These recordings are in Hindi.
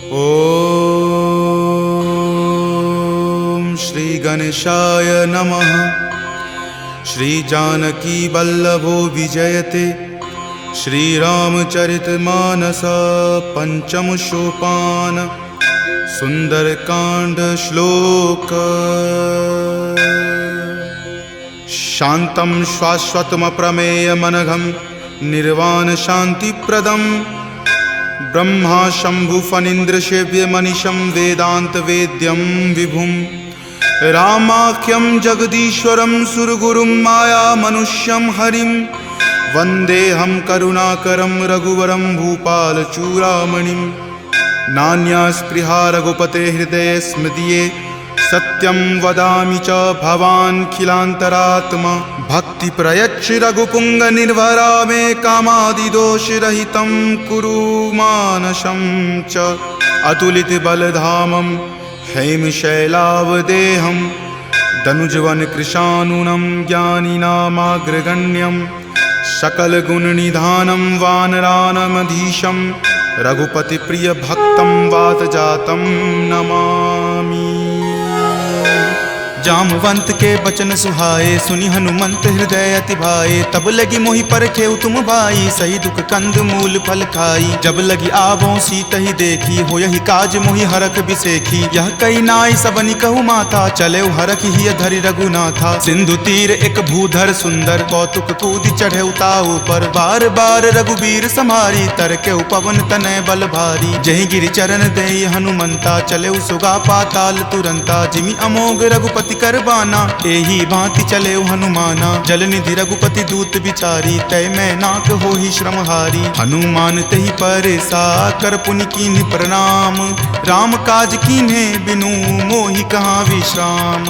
ओम श्री गणेशाय नमः। श्री जानकी वल्लभो विजयते। श्री रामचरितमानस पंचम सोपान सुंदरकांड श्लोक। शांतं शाश्वतम प्रमेय मनघम निर्वाण शांतिप्रदम ब्रह्मा शंभु फणीन्द्र सेव्य मनीषं वेदांत वेद्यं विभुं रामाख्यं जगदीश्वरं सुरगुरुं माया मनुष्यं हरिं वन्देऽहं करुणाकरं रघुवरं भूपालचूडामणिं। नान्या स्पृहा रघुपते हृदये स्मृतिये सत्यं वदामि च भवान् खिलान्तरात्मा। भक्ति प्रयच्छ रघुपुंग निर्भरा मे कामादिदोषरहितं कुरु मानसं च। अतुलित बलधामं हेमशैलावदेहं दनुजवन कृशानुनं ज्ञानिनामाग्रगण्यं सकलगुणनिधानं वानरानमधीशं रघुपतिप्रियभक्तं वातजातं नमामि। जामवंत के बचन सुहाए सुनि हनुमंत हृदय अति भाए। तब लगी मोहि परखेउ तुम भाई सही दुख कंद मूल फल खाई। जब लगी आवों सीत ही देखी हो यही काज मोहि हरख बिसेखी। यह कई नाई सबनि कहु माथा चले हरख ही धरि रघुनाथा। सिंधु तीर एक भूधर सुंदर कौतुक कूदि चढ़े ताऊ पर। बार बार रघुबीर सम्हारी तर के पवन तनय बल भारी। जहि गिरि चरण देहि हनुमंता चले सुगा पाताल तुरंता। जिमि अमोघ रघुपति करबाना एही भांति चले हनुमाना। जलनिधि रघुपति दूत विचारी तय मैं नाक हो ही श्रमहारी। हनुमान तहि परेसा कर पुनि कीन्ह प्रणाम। राम काज कीन्हे बिनु मोहि कहाँ विश्राम।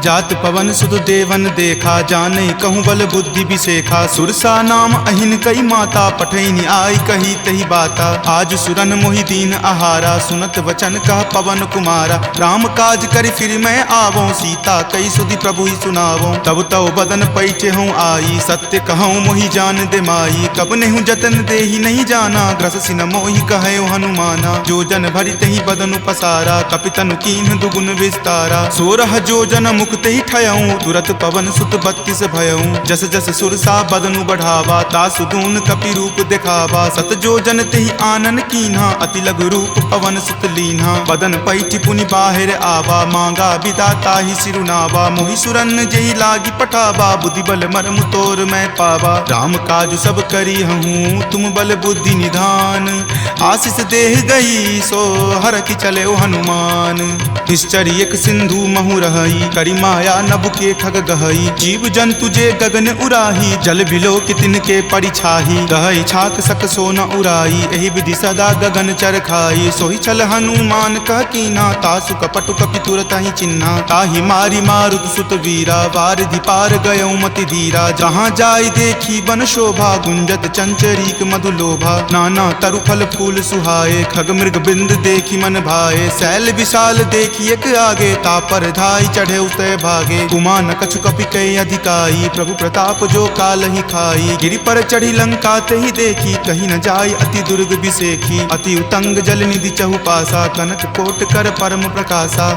जात पवन सुत देवन देखा जाने कहूँ बल बुद्धि विसेखा। सुरसा नाम अहिन कई माता पठैनी आई कही तही बाता। आज सुरन मोहि दीन आहारा सुनत वचन कह पवन कुमारा। राम काज करि फिर मैं आवों सीता कई सुधि प्रभु ही सुनावो। तब तव बदन पैठे हूँ आई सत्य कहूँ मोहि जान दे माई। कब नेहु जतन दे ही नहीं जाना ग्रस सिन मोहि कहे हनुमाना। जो जन भरि तहि बदन पसारा कपितनु कीन्ह दुगुन विस्तारा। 16 जो जन मुक्त ही ठयऊँ तुरत पवन सुत 32 भयऊँ। जस जस सुरसा बदनु बढ़ावा तासु दून कपि रूप दिखावा। सत जो जन तेहि आनन कीन्हा अति लघु रूप पवन सुत लीन्हा। बदन पैठि पुनि बाहिर आवा मांगा विदाता ही सिरुनावा। मोहि सुरन जही लागी पठावा बुद्धि बल मरम तोर मैं पावा। राम काज सब करी हूँ तुम बल बुद्धि निधान। आशीष देह गई सो हर की चले हनुमान। निश्चरी एक सिंधु महु रही करी माया नभ के खग गहई। जीव जंतु जे गगन उराही जल बिलो कि तिनके परिछाही। गहई छाक सक सो न उराई एहि विधि सदा गगन चर खाई। सोहि छल हनुमान कह कीना तासु कपटु कपि तुरत ही चिन्हा। ताहि मारी मारुत सुत वीरा वारिधि पार गयो मति धीरा। जहाँ जाय देखी बन शोभा गुंजत चंचरीक मधु लोभा। नाना तरु फल फूल सुहाए खग मृग बिंद देखी मन भाए। शैल विशाल देखी एक आगे तापर धाई चढ़े उतय भागे। कुमान कछु कपि कई अधिकाई प्रभु प्रताप जो काल ही खाई। गिरि पर चढ़ी लंका तहि देखी कहीं न जाय अति दुर्ग बिसेखी। अति उतंग जल निधि चहु पासा कनक कोट कर परम प्रकाशा।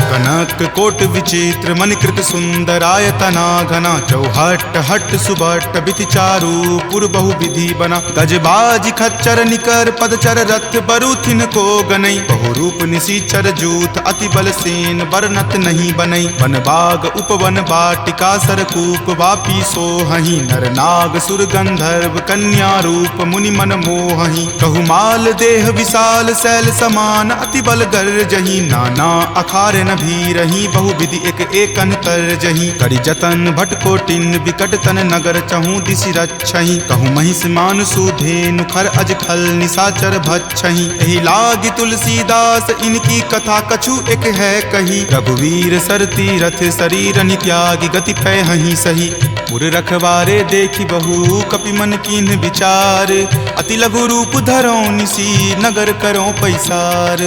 कनक कोट विचित्र मणिकृत सुंदरायतना घना। चौहट हट सुबट बिति चारु पुर बहु विधि बना। गजबाज खच्चर निकर पदचर रथ बरुथिन को गनई। बहु रूप निशिचर जूथ अति बल सेन बरनत नहीं बनई। वन बाग उपवन बाटिका सरकूप वापी सोहहि। नर नाग सुर गंधर्व कन्या रूप मुनि मन मोहहि। कहु माल देह विशाल शैल समान अति बल गर जही। नाना अखारे न भी रही बहु विधि एक एकन कर जही। करि जतन भट कोटिन विकट तन नगर चहु दिशि रक्षहि। कहु महिष मान सुधेनु खर अज खल निशाचर भक्षहि। एहि लागी तुलसीदास इनकी कथा कछु एक है कही। रघुवीर सर तीरथ शरीर नित्यागी गति पै हहि सही। पुर रखवारे देखी बहु कपि मन कीन्ह विचार, अति लघु रूप धरो निसी नगर करो पैसार।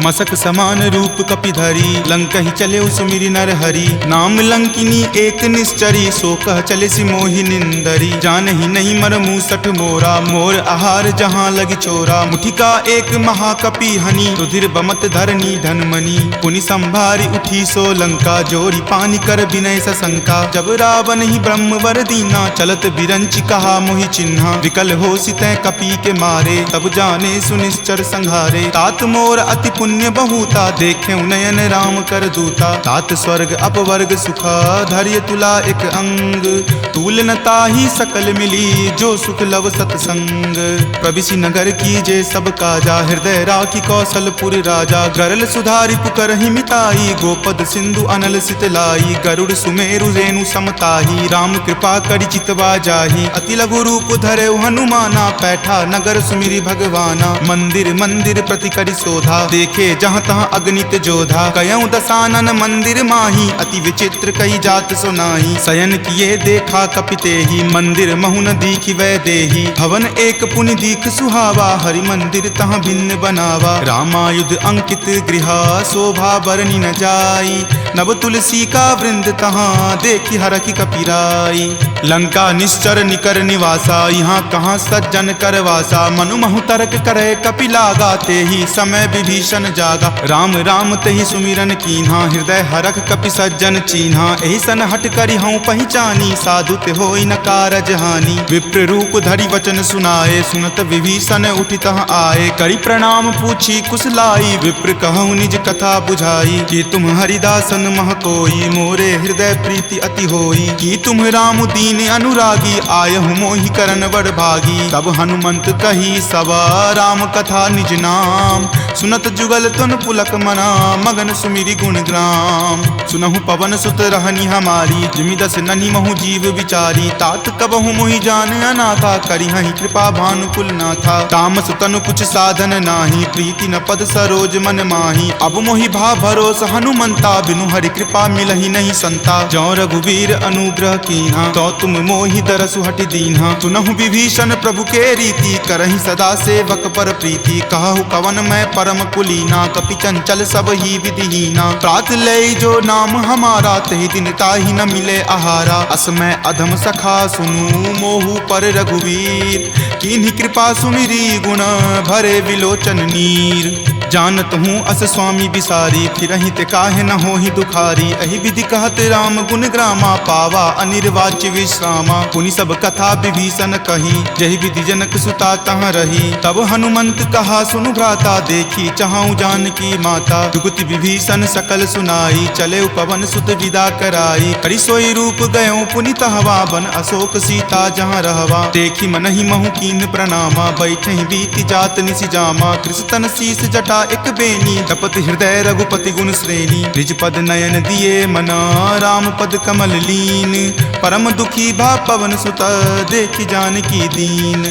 मसक समान रूप कपि धरी लंकहि चले सुमिरि नर हरि, नाम लंकिनी एक निश्चरी सो कह चले सि मोहि निंदरी। जानहि नहीं मर मूसठ मोरा मोर आहार जहाँ लगी चोरा, मुठिका एक महाकपि हनि रुधिर बमत धरनी धनमणि। पुनि संभारी उठी सो लंका जोरी पानी कर विनय सशंका, जब रावण ही ब्रह्म वर दीना चलत बिरंच कहा मोहि चिन्हा। विकल हो सितै कपि के मारे तब जाने सुनिश्चर संघारे, तात मोर अति पुण्य बहुता देखे नयन राम कर दूता। तात स्वर्ग अपवर्ग सुखा धैर्य तुला एक अंग, तूल न ताहि सकल मिली जो सुख लव सतसंग। प्रविशि नगर की जे सब काजा हृदय राखी कौशलपुर राजा, गरल सुधारि पुकरहि मिताई गोपद सिंधु अनल सितलाई। गरुड़ सुमेरु रेणु समताही राम कृपा करि चितवा जाही, अति लघु रूप धरे हनुमाना पैठा नगर सुमिरि भगवाना। मंदिर मंदिर प्रति करि शोधा देखे जहाँ तहाँ अगणित जोधा, कयऊँ दसानन मंदिर माही अति विचित्र कई जात सुनाही। शयन किए देखा कपितेहि मंदिर महुन दीखि वै देही, भवन एक पुनि दीख सुहावा हरि मंदिर तहाँ भिन्न बनावा। रामायुध अंकित गृहा शोभा बरनी न जाई, नव तुलसी का वृंद तहाँ देखी हरखि कपिराई। लंका निश्चर निकर निवासा यहाँ कहाँ सज्जन करवासा, मनु महु तर्क करे कपि लागा तेहि समय विभीषण जागा। राम राम तेहि सुमिरन कीन्हा हृदय हरख कपि सज्जन चीन्हा, एहि सन हट करि हऊँ पहचानी साधु ते होई न कारज हानि। विप्र रूप धरि वचन सुनाए सुनत विभीषण उठि तहाँ आए, करि प्रणाम पूछी कुशलाई विप्र कहूँ निज कथा बुझाई। कि तुम हरिदासन मह कोई मोरे हृदय प्रीति अति होई, कि तुम राम दीन अनुरागी आयहु मोहि करन वर भागी। तब हनुमंत कही सवा राम कथा निज नाम, सुनत जुगल तुन पुलक मना मगन सुमिरि गुण ग्राम। सुनहु पवन सुत रहनी हमारी जिमि दस ननि महु जीव विचारी, तात कबहु मोहि जान अनाथा करिहहि कृपा भानुकुल नाथा। तामस तनु कुछ साधन नाही प्रीति न पद सरोज मन माही, अब मोहि भा भरोस हनुमंता बिनु हरि कृपा मिलहि नहीं संता। जौ रघुवीर अनुग्रह कीन्हा तो तुम मोहि दरसु हटि दीन्हा, सुनहु विभीषण प्रभु के रीति करहि सदा सेवक पर प्रीति। कहु कवन मैं परम कुलीना कपि चंचल सब ही विधिहीना, प्रात लय जो नाम हमारा तहि दिन ताहि न मिले आहारा। अस मैं अधम सखा सुनु मोहु पर रघुवीर, कीन्ही कृपा सुमिरी गुण भरे विलोचन नीर। जानत हूँ अस स्वामी बिसारी फिरहि ते काहे न होहि दुखारी, एहि विधि कहत राम गुण ग्रामा पावा अनिर्वाच्य विश्रामा। पुनि सब कथा विभीषण कही जहि विधि जनक सुता तहाँ रही, तब हनुमंत कहा सुनु भ्राता देखी चाहूँ जानकी माता। जुगति विभीषण सकल सुनाई चले पवन सुत विदा कराई, करि सोई रूप गयो पुनि तहवा बन अशोक सीता जहाँ रहवा। देखी मनहि महु कीन प्रणामा बैठे बीति जात निसि जामा, कृष्ण शीस जटा एक बेनी तपत हृदय रघुपति गुण श्रेणी। निज पद नयन दिए मना राम पद कमल लीन, परम दुखी भा पवन सुत देखी जानकी दीन।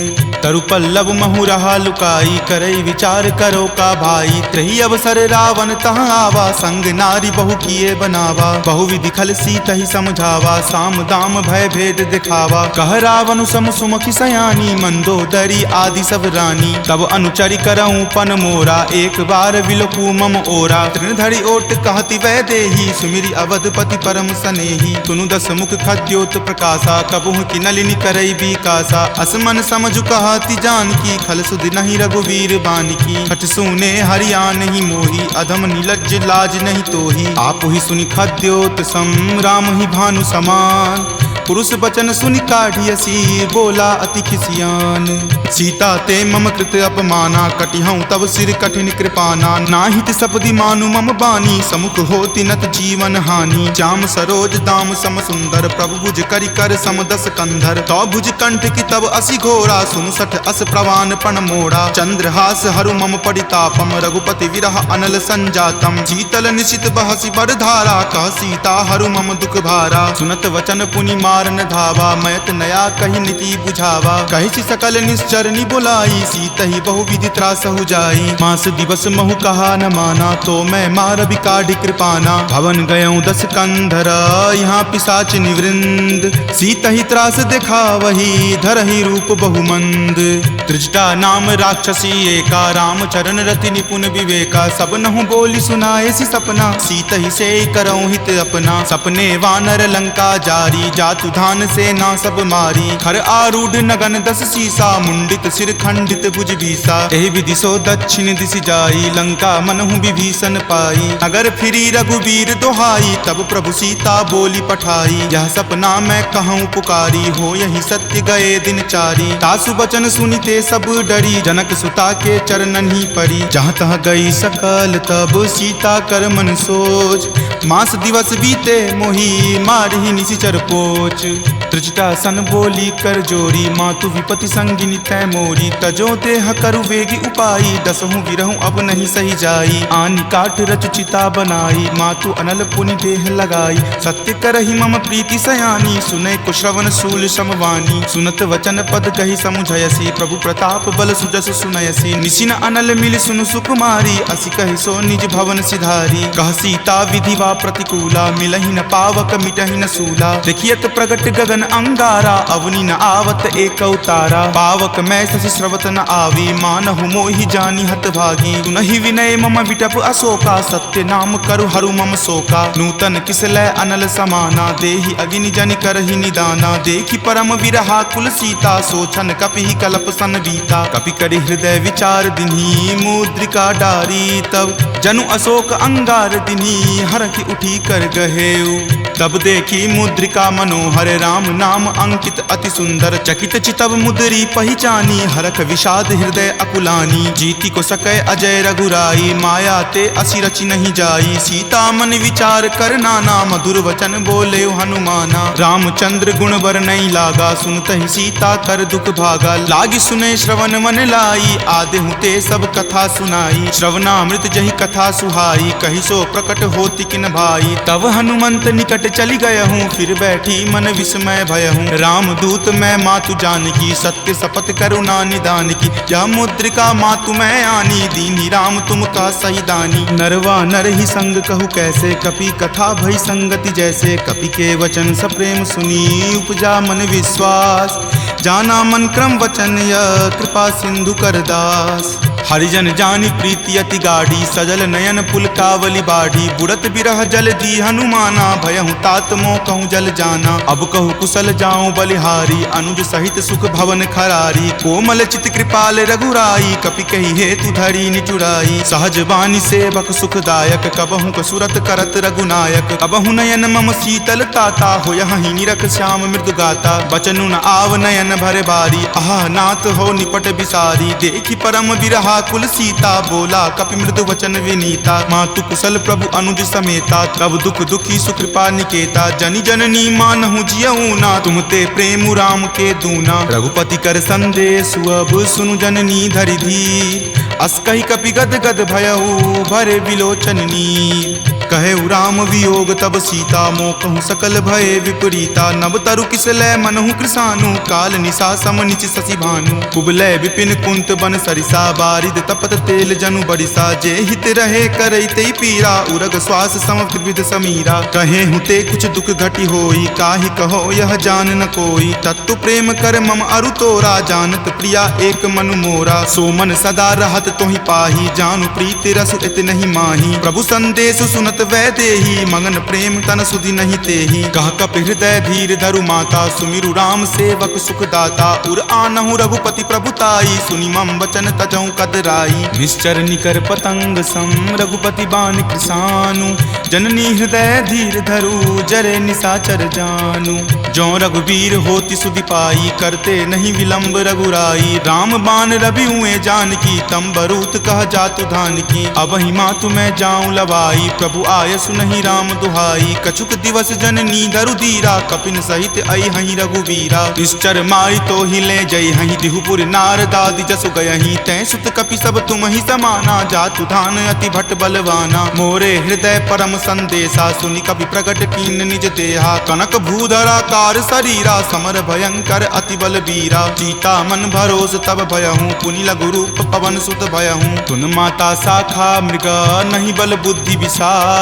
तरु पल्लव महु रहा लुकाई करई विचार करो का भाई, त्रही अवसर रावण तहाँ आवा संग नारी बहु किए बनावा। बहु विधि खल सीत ही समझावा साम दाम भय भेद दिखावा। कह रावण सम सुमुखी सयानी मंदोदरी आदि सब रानी, तब अनुचरि करऊँ पन मोरा एक बार विलोकू मम ओरा। तृणधरि ओट कहति वै देही सुमिरि अवधपति परम सनेही, सुनु दस मुख खद्योत प्रकाशा कबहुँ की नलिनी करई बीकासा। असमन समझु कहति जानकी खल सुधि नहीं रघुवीर बानकी, हठ सुने हरिया नहीं मोही अधम नीलज्ज लाज नहीं तोही। आप ही सुनि खद्योत सम राम ही भानु समान, पुरुष बचन सुनि काढ़ियसी बोला अति खिसियान। सीता ते मम कृत अपमाना कटिहऊँ तब सिर कठिन कृपाना। नाहित सपदि मानु मम बानी समुख होति नत जीवन हानि। श्याम सरोज दाम सम सुंदर प्रभु भुज करि कर सम दस कंधर। तो भुज कंठ की तब असि घोरा सुनु सठ अस प्रवान पण मोड़ा। चंद्रहास हरु मम परितापम रघुपति विरह अनल संजातम। शीतल निशित बहसि बरधारा कह सीता हरु मम दुख भारा। सुनत वचन पुनि मार मारन धावा, मैत नया कही नीति बुझावा। कही सकल निश्चरनी बुलाई, सीतहि बहुविधि त्रास हो जाई। मास दिवस महु कहा न माना, तो मैं मार बिकाढ़ कृपाना। भवन गयऊँ 10 कंधर, यहाँ पिशाच निवृंद। सीतहि त्रास देखा वही, धरहि रूप बहुमंद। त्रिजटा नाम राक्षसी एका, राम चरण रति निपुण विवेका। सब नहु बोली सुनाए सी सपना, सीतहि से करऊँ हित अपना। सपने वानर लंका जारी, जातु धान से ना सब मारी। खर आरूढ़ नगन 10 सीसा, मुंडित सिर खंडित भुज बीसा। एहि विधि सो दक्षिण दिश जाई, लंका मनहु विभीषण पाई। नगर फिरी रघुबीर दोहाई, तब प्रभु सीता बोली पठाई। यह सपना मैं कहूँ पुकारी, हो यही सत्य गए दिन चारी। तासु बचन सुनिते सब डरी, जनक सुता के चरणन ही परी। जहाँ तहाँ गई सकल तब सीता कर मन सोच। मास दिवस बीते मोही, मारहि निशिचर पोच। त्रिजटा सन बोली कर जोरी, मातु विपति संगिनी तै मोरी। तजो देह करु वेगी उपाई, दसहु विरहु अब नहीं सही जाई। आनि काठ रच चिता बनाई, मातु अनल पुनि देह लगाई। सत्य करहि मम प्रीति सयानी, सुनै कुश्रवण शूल समवानी। सुनत वचन पद कही समुझयसी, प्रभु प्रताप बल सुजस सुनयसी। निशिन अनल मिल सुनु सुकुमारी, असि कहि सो निज भवन सिधारी। कह सीता विधिवा प्रतिकूला, मिलहि न पावक मिटहि न सूला। देखियत प्रगट गगन अंगारा, अवनि न आवत एक अवतारा। पावक मैं शशि स्रवत न आवी, मानहु मोहि जानी हत भागी। सुनहि विनय मम विटप अशोका, सत्य नाम करु हरु मम शोका। नूतन किसलै अनल समाना, देहि अगिनि जनि करहि निदाना। देखि परम विरहा कुल सीता, सोचन कपि कलप सन बीता। कपि करि हृदय विचार दिन्ही, मुद्रिका डारी। तब जनु अशोक अंगार दिन्ही, हरखि उठी कर गहेऊ। तब देखी मुद्रिका मनोहर, राम नाम अंकित अति सुंदर। चकित चितव मुद्री पहचानी, हरख विषाद हृदय अकुलानी। जीति को सकै अजय रघुराई, माया ते असि रचि नहीं जाई। सीता मन विचार कर नाना, मधुर वचन बोले हनुमाना। रामचंद्र गुण बर नहीं लागा, सुनतहि सीता कर दुख भागा। लागी सुने श्रवण मन लाई, आदेहु ते सब कथा सुनाई। श्रवणामृत जहि कथा सुहाई, कहि सो प्रकट होति किन भाई। तब हनुमंत निकट चली गयहूँ, फिर बैठी मन विस्मय भयहूँ। राम दूत मैं मातु जानकी, सत्य शपथ करुणा निदान की। यह मुद्रिका मातु मैं आनी, दीनी राम तुम का सही दानी। नरवा नर ही संग कहु कैसे, कपि कथा भई संगति जैसे। कपि के वचन सप्रेम सुनी, उपजा मन विश्वास। जाना मन क्रम वचन यह, कृपा सिंधु कर दास। हरिजन जानी प्रीति अति गाढ़ी, सजल नयन पुलकावली बाढ़ी। बुड़त बिरह जल दी हनुमाना, भयहु तात मोह कहूँ जल जाना। अब कहु कुशल जाऊँ बलिहारी, अनुज सहित सुख भवन खरारी। कोमल चित कृपाल रघुराई, कपि कही हेतु धरी निचुराई। सहज बानी सेवक सुखदायक, कबहु कसुरत करत रघुनायक। कबहु नयन मम शीतल ताता, हो यहीं निरख श्याम मृदु गाता। बचनु न आव नयन भर बारी, आह नाथ हो निपट बिसारी। देखी परम विरहा कुल सीता, बोला कपि मृदु वचन विनीता। मातु कुशल प्रभु अनुज समेता, तब दुख दुखी सुकृपा निकेता। जनि जननी मानहु जियऊ ना, तुम ते प्रेम राम के दूना। रघुपति कर संदेश अब सुनु जननी धरि धीर। अस कहि कपि गद गद भयऊ, भरे विलोचन नीर। कहे राम वियोग तब सीता, मोह कहूँ सकल भय विपरीता। नव तरु किसलै मनहु कृसानु, काल निशा सम निच शशि भानु। कुबलै विपिन कुंत बन सरिसा, बारिद तपत तेल जनु बरिसा। जे हित रहे करैते पीरा, उरग श्वास सम त्रिविध समीरा। कहे हुते कुछ दुख घटी होई, काहि कहो यह जान न कोई। तत्तु प्रेम कर मम अरु तोरा, जानत प्रिया एक मनु मोरा। सो मन सदा रहत तोहि पाही, जानु प्रीति रसु इत नहीं माही। प्रभु संदेश सुनत वै देही, मगन प्रेम तन सुधि नहीं तेही। कह कप हृदय धीर धरु माता, सुमिरु राम सेवक सुख दाता। उर आनहु रघुपति प्रभुताई, सुनि मम वचन तजहु कदराई। निश्चर निकर पतंग सम, रघुपति बाण कृसानु। जननी हृदय धीर धरु, जरे निशाचर जानु। जो रघुवीर होति सुधि पाई, करते नहीं विलंब रघुराई। राम बाण रवि हुए जानकी, तम बरूत कह जातु धान की। अब ही मातु मैं जाऊं लवाई, प्रभु आय सुनहि राम दुहाई। कछुक दिवस जननी धरु धीरा, कपिन सहित आई हहीं रघुवीरा। निश्चर मारी तो ही ले जई हहीं, दिहुपुर नारदादि जसु गयहीं। तै सुत कपि सब तुम ही समाना, जातु धान अति भट बलवाना। मोरे हृदय परम संदेशा, सुनि कपि प्रकट कीन निज देहा। कनक भूधराकार शरीरा, समर भयंकर अति बलबीरा। सीता मन भरोस तब भयहूँ, पुनि लघु रूप पवन सुत भयहूँ। तुन माता शाखा मृगा, नहीं बल बुद्धि विशाल।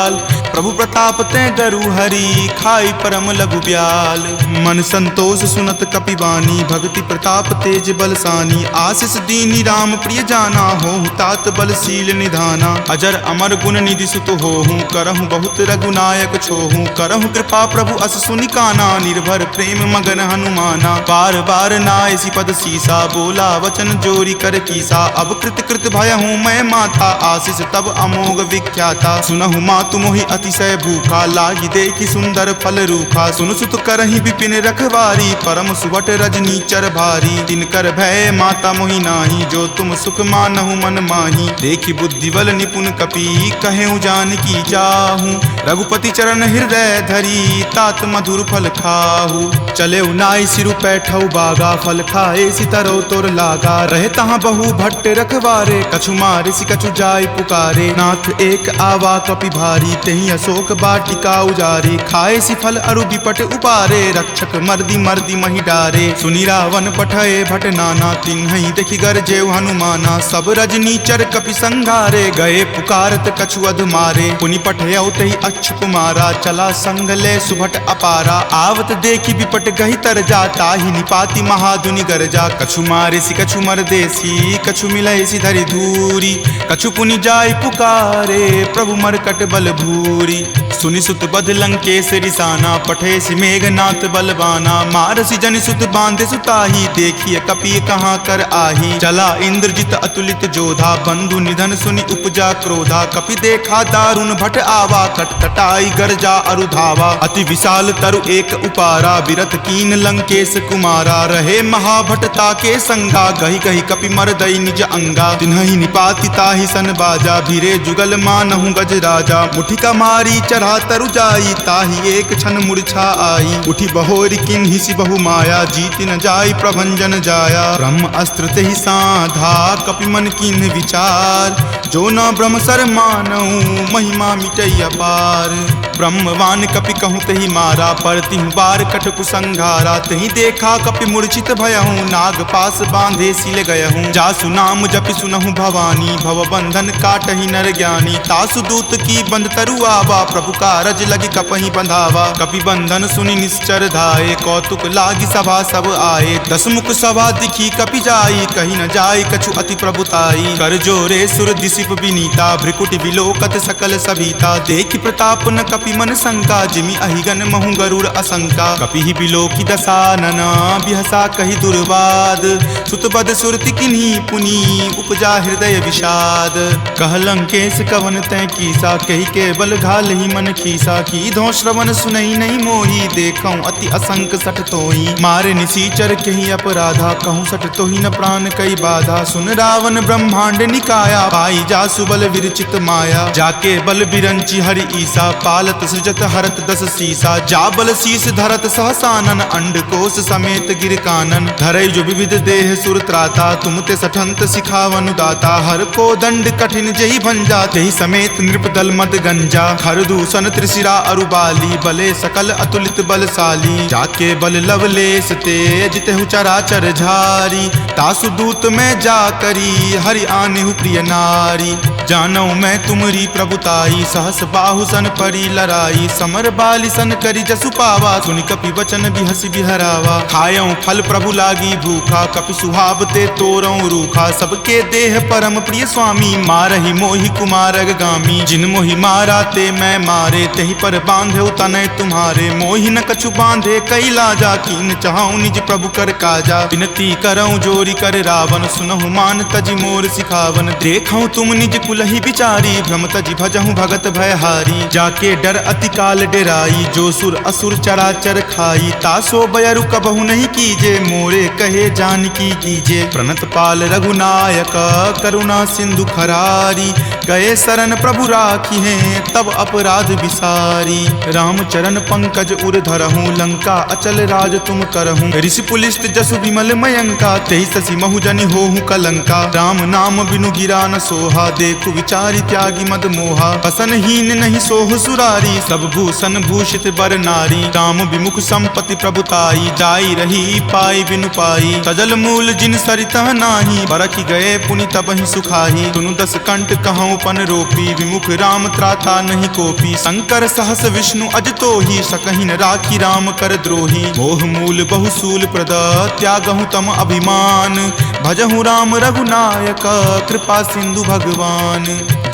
प्रभु प्रताप तै डरू हरि, खाई परम लघु ब्याल। मन संतोष सुनत कपिवानी, भक्ति प्रताप तेज बलसानी। आशीष दीनी राम प्रिय जाना, होहु तात बलशील निधाना। अजर अमर गुण निधि सुत होहूँ, करहूँ बहुत रघुनायक छोहूँ। करहूँ कृपा प्रभु अस सुनि काना, निर्भर प्रेम मगन हनुमाना। बार बार नायसी पद सीसा, बोला वचन जोरी कर कीसा। अब कृत कृत भयहूँ मैं माता, आशीष तब अमोघ विख्याता। सुनहु मातु मोहि अतिशय भूखा, लागी देखी सुंदर फल रूखा। सुन सुत करहि विपिन रखवारी, परम सुवट रजनी चर भारी। तिनकर भय माता मोहि नाही, जो तुम सुख मानहु मन माही। देखी बुद्धि बल निपुण कपि, कहेउ जानकी जाहू। रघुपति चरण हृदय धरी, तात मधुर फल खाहू। चले नाई सिरु पैठौ बागा, फल खाए सितरो तोर लागा। रहे तहाँ बहु भट्ट रखवारे, कछु मारे सि कछु जाय पुकारे। नाथ एक आवा कपि भारी, तेहि अशोक वाटिका उजारे। खाए सि फल अरु विपट उपारे, रक्षक मर्दी मर्दी महि डारे। सुनि रावण पठय भट नाना, तिन्हि देखि गरजेउ हनुमाना। सब रजनी चर कपि संघारे, गए पुकारत कछु अध मारे। पुनि पठयउ तेहि अच्युत कुमारा, चला संग ले सुभट अपारा। आवत देखि विपट गहि तर जा, ताहि निपाति महाधुनि गरजा। कछु मारे सि कछु मरदेसी, कछु मिलय सि धरि धूरी। कछु पुनि जाय पुकारे, प्रभु मरकट बल भूरी। सुनि सुत बध लंकेश रिसाना, पठे सि मेघनाथ बलवाना। मारसि जनि सुत बांधे सुताही, देखिए कपि कहाँ कर आही। चला इंद्रजित अतुलित जोधा, बंधु निधन सुनि उपजा क्रोधा। कपि देखा दारुण भट आवा, कटकटाई गरजा अरु धावा। अति विशाल तरु एक उपारा, विरत कीन लंकेश कुमारा। रहे महाभटता के संगा, गहि गहि कपि मरदई निज अंगा। तिन्हि निपाति ताहि सन बाजा, भीरे जुगल मानहु गज राजा। मुठिका मारी चढ़ा तरु जाई, ताहि एक क्षण मूर्छा आई। उठी बहोरी किन्हि सि बहु माया, जीति न जाई प्रभंजन जाया। ब्रह्म अस्त्र तेहि साधा, कपि मन किन्ह विचार। जो न ब्रह्म सर मानहु, महिमा मिटई अपार। ब्रह्मवान कपि कहूँ तेहि मारा, परतिहु बार कटकु संघारा। तेहि देखा कपि मूर्छित भयहूँ, नाग पास बांधे सिल गयहूँ। जासु नाम जपि सुनहु भवानी, भव बंधन काटहि नर ज्ञानी। तासु दूत की बंध तरु आवा, प्रभु कारज लगी कपहि बंधावा। कपि बंधन सुनि निश्चर धाये, कौतुक लागी सभा सब आए। दस मुख सभा दिखी कपि जाई, कही न जाय कछु अति प्रभुताई। कर जोरे सुर दिसिप विनीता, भ्रिकुटि विलोकत सकल सभीता। देखि प्रताप न कपि मन शंका, जिमि अहिगन महु गरुड़ असंका। कपि ही बिलोकी दसानन, बिहसा कहि दुर्वाद। सुतबद सुरति किन्ही पुनि, उपजा हृदय विषाद। कह लंकेश कवन तै कीसा, कहि के बल घाल ही मन खीसा। की धो श्रवण सुनई नहीं मोही, देखऊं अति असंक सठ तोही। मारे निसीचर कहि अपराधा, कहूँ सठ तोही न प्राण कई बाधा। सुन रावण ब्रह्मांड निकाया, पाई जासु बल विरचित माया। जाके बल बिरंची हरि ईसा, पालत सृजत हरत दस सीसा। जा बल शीस धरत सहसानन, अंडकोश समेत गिर कानन। धरई जो विविध देह सुर त्राता, तुम ते सठंत सिखावनु दाता। हर को दंड कठिन जहि भंजा, तेहि समेत नृप दल मद गंजा। खर दूषण त्रिशिरा अरुबाली, बले सकल अतुलित बलशाली। जाके बल लवलेश तेज, तेहु चराचर झारी। तासु दूत में जा करी, हरि आनेहु प्रिय नारी। जानौ मैं तुमरी प्रभुताई, सहस बाहु सन परी लराई। समर बाली सन करी जसु पावा, सुनि कपि वचन बिहसि बिहरावा। खायऊं फल प्रभु लागी भूखा, कपि सुहावते तोरऊं रूखा। सबके देह परम प्रिय स्वामी, मारहि मोहि कुमारग गामी। जिन मोहि मारा ते मैं मारे, तेहि पर बांधे तनय तुम्हारे। मोहि न कछु बांधे कई लाजा, कीन चाहूं निज प्रभु कर काजा। विनती करऊं जोरी कर रावण, सुनहु मान तजि मोर सिखावन। देखऊं तुम निज कुलहि बिचारी, भ्रम तजि भजहूं भगत भयहारी। जाके डर अति काल डेराई, जो सुर असुर चराचर खाई। तासो बयरु कबहु नहीं कीजे, मोरे कहे जानकी कीजे। प्रणत पाल रघुनायक, करुणा सिंधु खरारी। गए शरण प्रभु राखी हैं तब अपराध विसारी। राम चरण पंकज उर धरहूँ लंका अचल राज तुम करहूँ। ऋषि पुलिस्त जसु विमल मयंका तेहि शशि महुजनि होहु कलंका। राम नाम बिनु गिरा न सोहा देखु विचारी त्यागी मद मोहा। बसनहीन नहीं सोह सुरारी सब भूषण भूषित बर नारी। राम विमुख संपत्ति प्रभुताई जाई रही पाई बिनु पाई। सजल मूल जिन सरितह नाही बरखि गए पुनि तबहि सुखाही। सुनु दस कंठ कहूँ पन रोपी विमुख राम त्राता नहीं कोपी। शंकर सहस विष्णु अज तोहि सकहि न राखी राम कर द्रोही। मोह मूल बहुसूल प्रद त्यागहु तम अभिमान। भजहु राम रघुनायक कृपा सिंधु भगवान।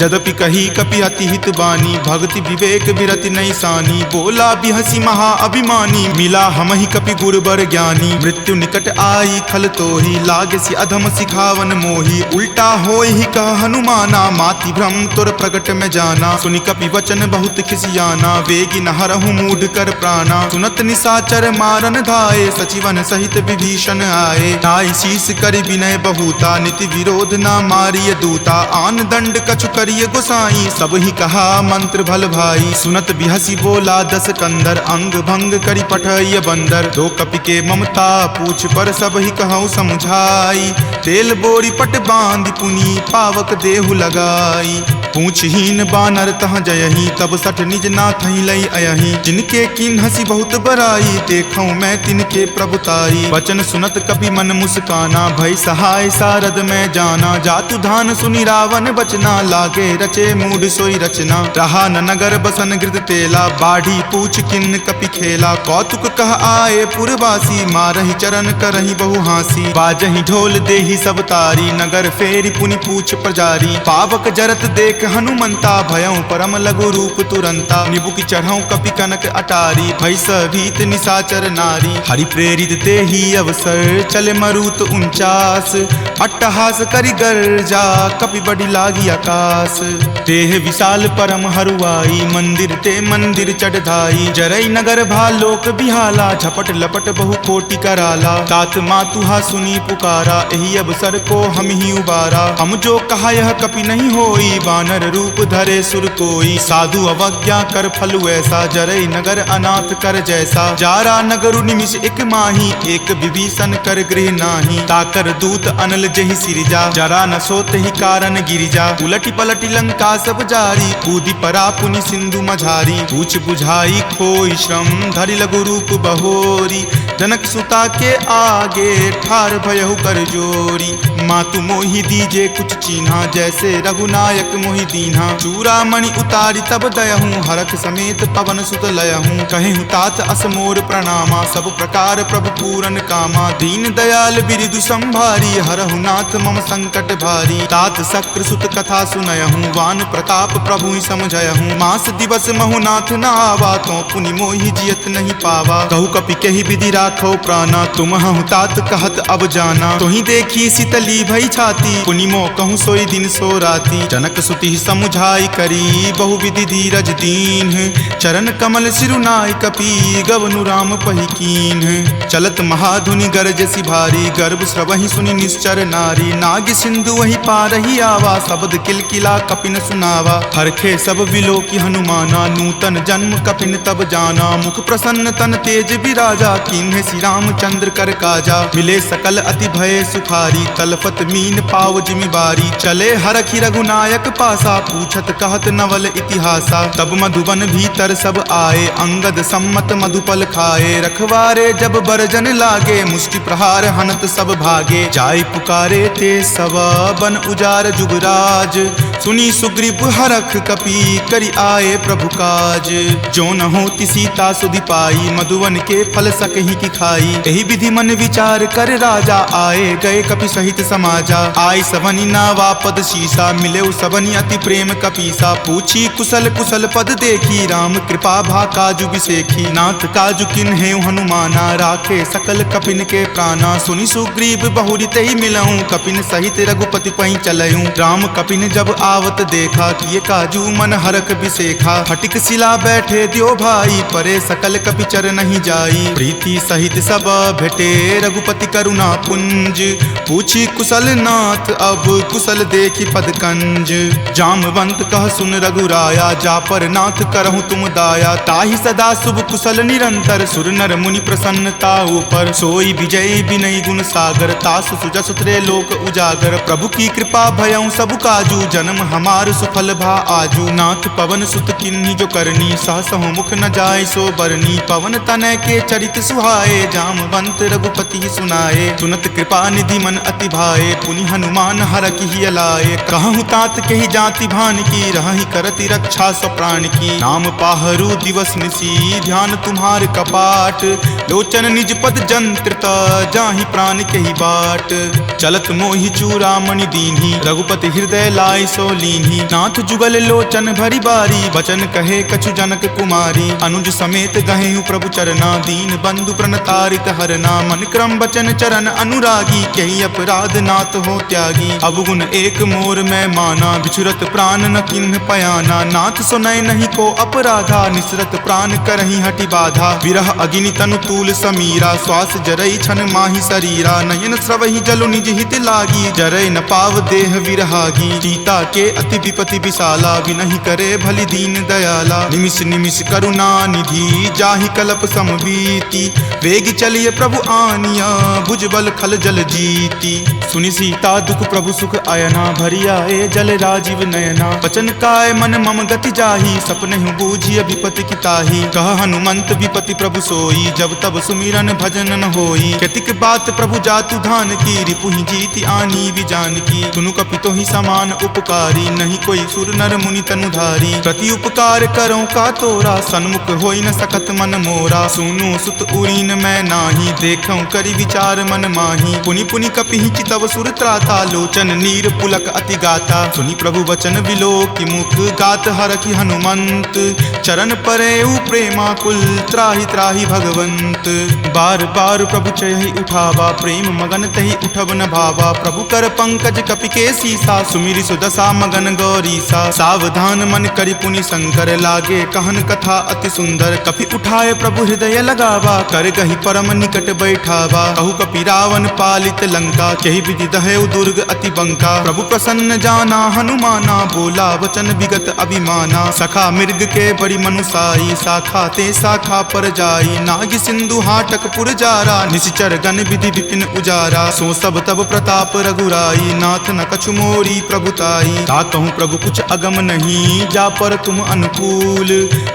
जदपि कही कपि अति हित बानी भक्ति विवेक विरति नहीं सानी। बोला बिहसी महा अभिमानी मिला हमहि कपि गुरबर ज्ञानी। मृत्यु निकट आई खल तोहि लागसी अधम सिखावन मोही। उल्टा होय ही कह हनुमाना माति भ्रम तुर प्रगट में जाना। सुनि कपि वचन बहुत खिसियाना वेगी न हरहु मूढ़ कर प्राणा। सुनत निशाचर मारन धाये सचिवन सहित विभीषण आए। नाई शीस कर विनय बहुता नीति विरोध न मारिय दूता। आन दंड कछु करिय गोसाई सब ही कहा मंत्र भल भाई। सुनत बिहसी बोला दस कंदर अंग भंग करि पठय बंदर। दो कपि के ममता पूछ पर सब ही कहूँ समझाई। तेल बोरी पट बांध पुनी पावक देहु लगाई। पूछहीन बानर तह जयही तब सठ निज नाथ लई अयही। जिनके किन हसी बहुत बराई देखूं मैं तिनके प्रभुताई। वचन सुनत कपि मन मुस्काना भय सहाय सारद में जाना। जातु धान सुनि रावण बचना लागे रचे मूढ़ सोई रचना। रहा न नगर बसन गृद तेला बाढ़ी पूछ किन कपि खेला। कौतुक कह आए पुरवासी मारहि चरण करहि बहु हासी। बाजहि ढोल देहि सब तारी नगर फेरी पुनि पूछ प्रजारी। पावक जरत देख हनुमंता भयं परम लघु रूप तुरंता। निबुक चढ़ऊ कपि कनक अटारी भय भीत निशाचर नारी। हरि प्रेरित तेहि अवसर चले मरुत 49। अट्टहास करि गर्जा कपि बड़ी लागी आकाश। देह विशाल परम हरुआई मंदिर ते मंदिर चढ़ाई। जरई नगर भालोक बिहाला झपट लपट बहु कोटि कराला। तात मातुहा सुनी पुकारा एहि अवसर को हम ही उबारा। हम जो कहा यह कपि नहीं होई वानर रूप धरे सुर कोई। साधु अवज्ञा कर फल ऐसा जरई नगर अनाथ कर जैसा। जारा नगरु निमिष एक माही एक विभीषण कर गृह नाही। ताकर दूत अनल जहि सिरिजा जरा न सोत ही कारण गिरिजा। उलटी पलटी लंका सब जारी कूदी परा पुनि सिंधु मझारी। पूछ बुझाई खोई श्रम धरि लघु रूप बहोरी। जनक सुता के आगे ठार भयहु कर जोरी। मातु मोहि दीजे कुछ चीन्हा जैसे रघुनायक मोहि दीन्हा। चूड़ामणि उतारी तब दयहूँ हरख समेत पवन सुत लयहूँ। कहेहु तात असमोर प्रणामा सब प्रकार प्रभु पूरन कामा। दीन दयाल बिरिदु संभारी हरहु नाथ मम संकट भारी। तात शक्र सुत कथा सुनयहूँ वान प्रताप प्रभु ही समझयहूँ। मास दिवस महु नाथ न आवा तो पुनि मोहि जियत नहीं पावा। कहु कपि कहि विधि राखो प्राणा तुम हूँ तात कहत अब जाना। तोहि देखी शीतली भई छाती पुनि मो कहूँ सोई दिन सो राती। जनक सुति समुझाई करी बहु विधि धीरज दीन। चरण कमल सिरुनाई कपि गवनु राम पहि कीन। चलत महाधुनि गरजसि भारी गर्भ स्रवहि सुनि निश्चर नारी। नाग सिंधु वही पारहि आवा शब्द किलकिला कपिन सुनावा। हरखे सब विलोकी हनुमाना नूतन जन्म कपिन तब जाना। मुख प्रसन्न तन तेज विराजा कीन्हे श्री रामचंद्र कर काजा। मिले सकल अति भय सुखारी तलफत मीन पाव जिमिबारी। चले हरखि रघुनायक पासा पूछत कहत नवल इतिहासा। तब मधुबन भीतर सब आए अंगद सम्मत मधुपल खाए। रखवारे जब बरजन लागे मुष्टि प्रहार हनत सब भागे। जाय पुकारे ते सब बन उजार जुगराज। सुनी सुग्रीव हरख कपि करि आए प्रभु काज। जो न होती सीता सुधि पाई मधुवन के फल सकहि की खाई। एहि विधि मन विचार कर राजा आए गए कपि सहित समाजा। आय सबनि नावा पद शीसा मिले सबनि अति प्रेम कपीसा। पूछी कुशल कुशल पद देखी राम कृपा भा काजु बिसेखी। नाथ काजु किन्हे हनुमाना राखे सकल कपिन के प्राणा। सुनि सुग्रीव बहुरी तेहि मिलऊं कपिन सहित रघुपति पहि चलऊं। राम कपिन जब आवत देखा किए काजू मन हरख बिसेखा। फटिक सिला बैठे दियो भाई परे सकल कपि चर नहीं जाई। प्रीति सहित सब भेटे रघुपति करुणा पुंज। पूछी कुशल नाथ अब कुशल देखी पद कंज। जामवंत कह सुन रघुराया, जा पर नाथ करहु तुम दाया। ताहि सदा शुभ कुशल निरंतर, सुर नर मुनि प्रसन्नता ऊपर। सोई विजय विनय गुण सागर, तासु सुजस त्रैलोक उजागर। प्रभु की कृपा भयउ सब काजू, जन्म हमार सुफल भा आजू। नाथ पवन सुत किन्ही जो करनी, सहसहु मुख न जाय सो बरनी। पवन तनय के चरित सुहाए, जामवंत रघुपति सुनाए। सुनत कृपा निधि मन अति भाए, पुनि हनुमान हरखि अलाए। कहूँ तात के ही जाति भान की, रहहि करति रक्षा सो प्राण की। नाम पाहरू दिवस निसी, ध्यान तुम्हार कपाट। लोचन निज पद जंत्रित, जाहि प्राण के ही बाट। चलत मोहि चूड़ामणि दीन्ही, रघुपति हृदय लाय सो लीन्ही। नाथ जुगल लोचन भरी बारी, बचन कहे कछु जनक कुमारी। अनुज समेत गहेहु प्रभु चरना, दीन बंधु प्रणतारित हरना। मन क्रम बचन चरण अनुरागी, कही अपराध नाथ हो त्यागी। अवगुण एक मोर में माना, बिछुरत प्राण न किन्ह पयाना। नाथ सुनय नहीं को अपराधा, निसरत प्राण करहि हटि बाधा। विरह अग्नि तनु तूल समीरा, श्वास जरई छन माहि शरीरा। नयन स्रवहि जलु निज हित लागी, जरय न पाव देह विरहागी। सीता के अति विपति विशाला, विनहि करे भलि दीन दयाला। निमिष निमिष करुणा निधि, जाहि कलप समबीति। वेग चलिए प्रभु आनिया, भुजबल खल जल जीती। सुनि सीता दुख प्रभु सुख अयना, भरी आए जल राजीव नयना। बचन काय मन मम गति जाहि, सपनेहु बूझिय विपति की ताहि। कह हनुमंत विपति प्रभु सोई, जब तब सुमिरन भजन न होई। केतिक बात प्रभु जातु धान की, रिपुहि जीति आनी विजान की। सुनु कपितो ही समान उपकारी, नहीं कोई सुर नर मुनि तनुधारी। प्रति उपकार करो का तोरा, सन्मुख होई न सकत मन मोरा। सुनु सुत उरीन मैं नाही, देखऊं करि विचार मन माही। पुनि पुनि कपिहि चितव सुर त्राता, लोचन नीर पुलक अति गाता। सुनि प्रभु वचन विलोकि मुख, गात हरखि हनुमंत। चरण परेउ प्रेमाकुल, त्राहि त्राहि भगवंत। बार बार प्रभु चयहि उठावा, प्रेम मगन तहि उठब न भावा। प्रभु कर पंकज कपि के सीसा, सुमिरि सुदशा मगन गौरीसा। सावधान मन करि पुनि शंकर, लागे कहन कथा अति सुंदर। कपि उठाए प्रभु हृदय लगावा, कर गहि परम निकट बैठावा। कहु कपि रावण पालित लंका, केहि विधि दहेउ दुर्ग अति बंका। प्रभु प्रसन्न जाना हनुमाना, बोला वचन विगत अभिमाना। सखा मृग के बड़ी मनुसाई, शाखा ते शाखा पर जाई। नाग सिंधु हाटक पुर जारा, निशिचर गण विधि विपिन उजारा। सो सब तब प्रताप रघुराई, नाथ न कछु मोरी प्रभुताई। ताकहु प्रभु कुछ अगम नहीं, जा पर तुम अनुकूल।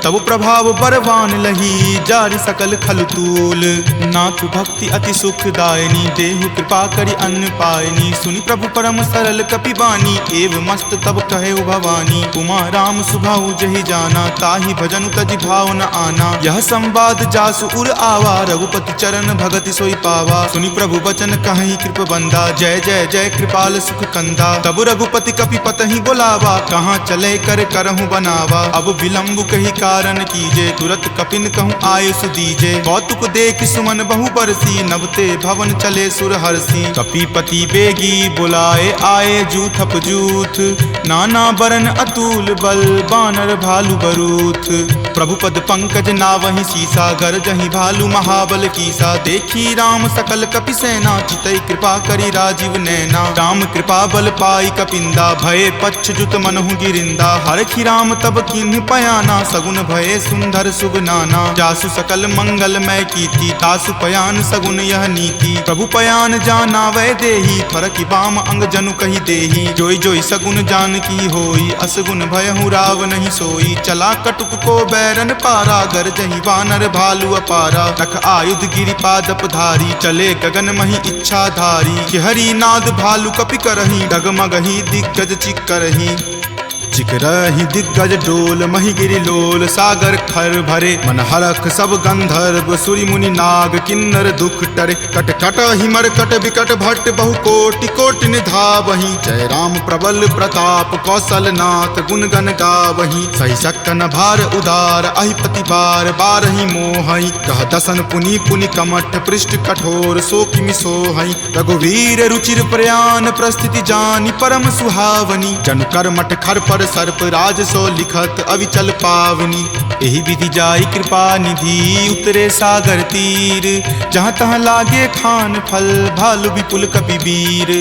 तब प्रभाव बरवान लही, जारि सकल खल तूल। नाथ भक्ति अति सुखदायनी, देहु कृपा करि अन्न पायनी। सुनि प्रभु परम सरल कपि बानी, एव मस्त तब कहे भवानी। उमा राम सुभाउ जहि जाना, ताहि भजनु तजि भाव न आना। यह संवाद जासु उर आवा, रघुपति चरण भगति सोई पावा। सुनि प्रभु वचन कहहि कृप बंदा, जय जय जय कृपाल सुख कंदा। तब रघुपति कपि पतहि बोलावा, कहाँ चले कर करहु बनावा। अब विलंब कही कारण कीजे, तुरत कपिन कहूँ आयुष दीजे। कौतुक देख सुमन बहु बरसी, नवते भवन चले सुर हरसी। कपिपति बेगी बुलाए, आए जूथप जूथ। नाना बरन अतुल बल, बानर भालु बरूथ। प्रभु पद पंकज नावहि सीसा, गरजहि भालु महाबल कीसा। देखी राम सकल कपि सेना, चितई कृपा करि राजीव नैना। राम कृपा बल पाई कपिंदा, भये पच्छ जुत मनहु गिरिंदा। हरखि राम तब किन्हि पयाना, सगुन भये सुंदर सुगनाना। जासु सकल मंगलमय कीर्ति, तासु पयान सगुन यह नीति। प्रभु पयान जाना वै देही, फरकि बाम अंग जनु कहि देही। जोई जोई सगुन जान की होई, असगुन भयहु राव नहीं सोई। चला कटुक को बैरन पारा, गरजहि वानर भालु अपारा। रख आयुध गिरिपादप धारी, चले गगन मही इच्छा धारी। हरि नाद भालु कपि करही, डगमगहि दिग्गज चिक्करही। चिकरहि दिग्गज डोल, मही गिरि लोल। सागर खर भरे मन हरख, सब गंधर्व सुरि मुनि नाग। किन्नर दुख टरे, कट कट हिमर कट विकट भट्ट। बहु कोटि कोटि निधावहि, जय राम प्रबल प्रताप। कौशल नाथ गुण गण गावहि, सही सकन भार उदार। अहिपति बार बारहि मोहि, कह दसन पुनि पुनि कमठ। पृष्ठ कठोर सो किमि सोहहि, रघुवीर रुचिर प्रयान। प्रस्थिति जानि परम सुहावनी, जनु कर मठ खर पर सर्प राज सो लिखत अविचल पावनी। एही विधि जाई कृपा निधि उतरे सागर तीर, जहाँ तहाँ लागे खान फल भालु विपुल कपि वीर।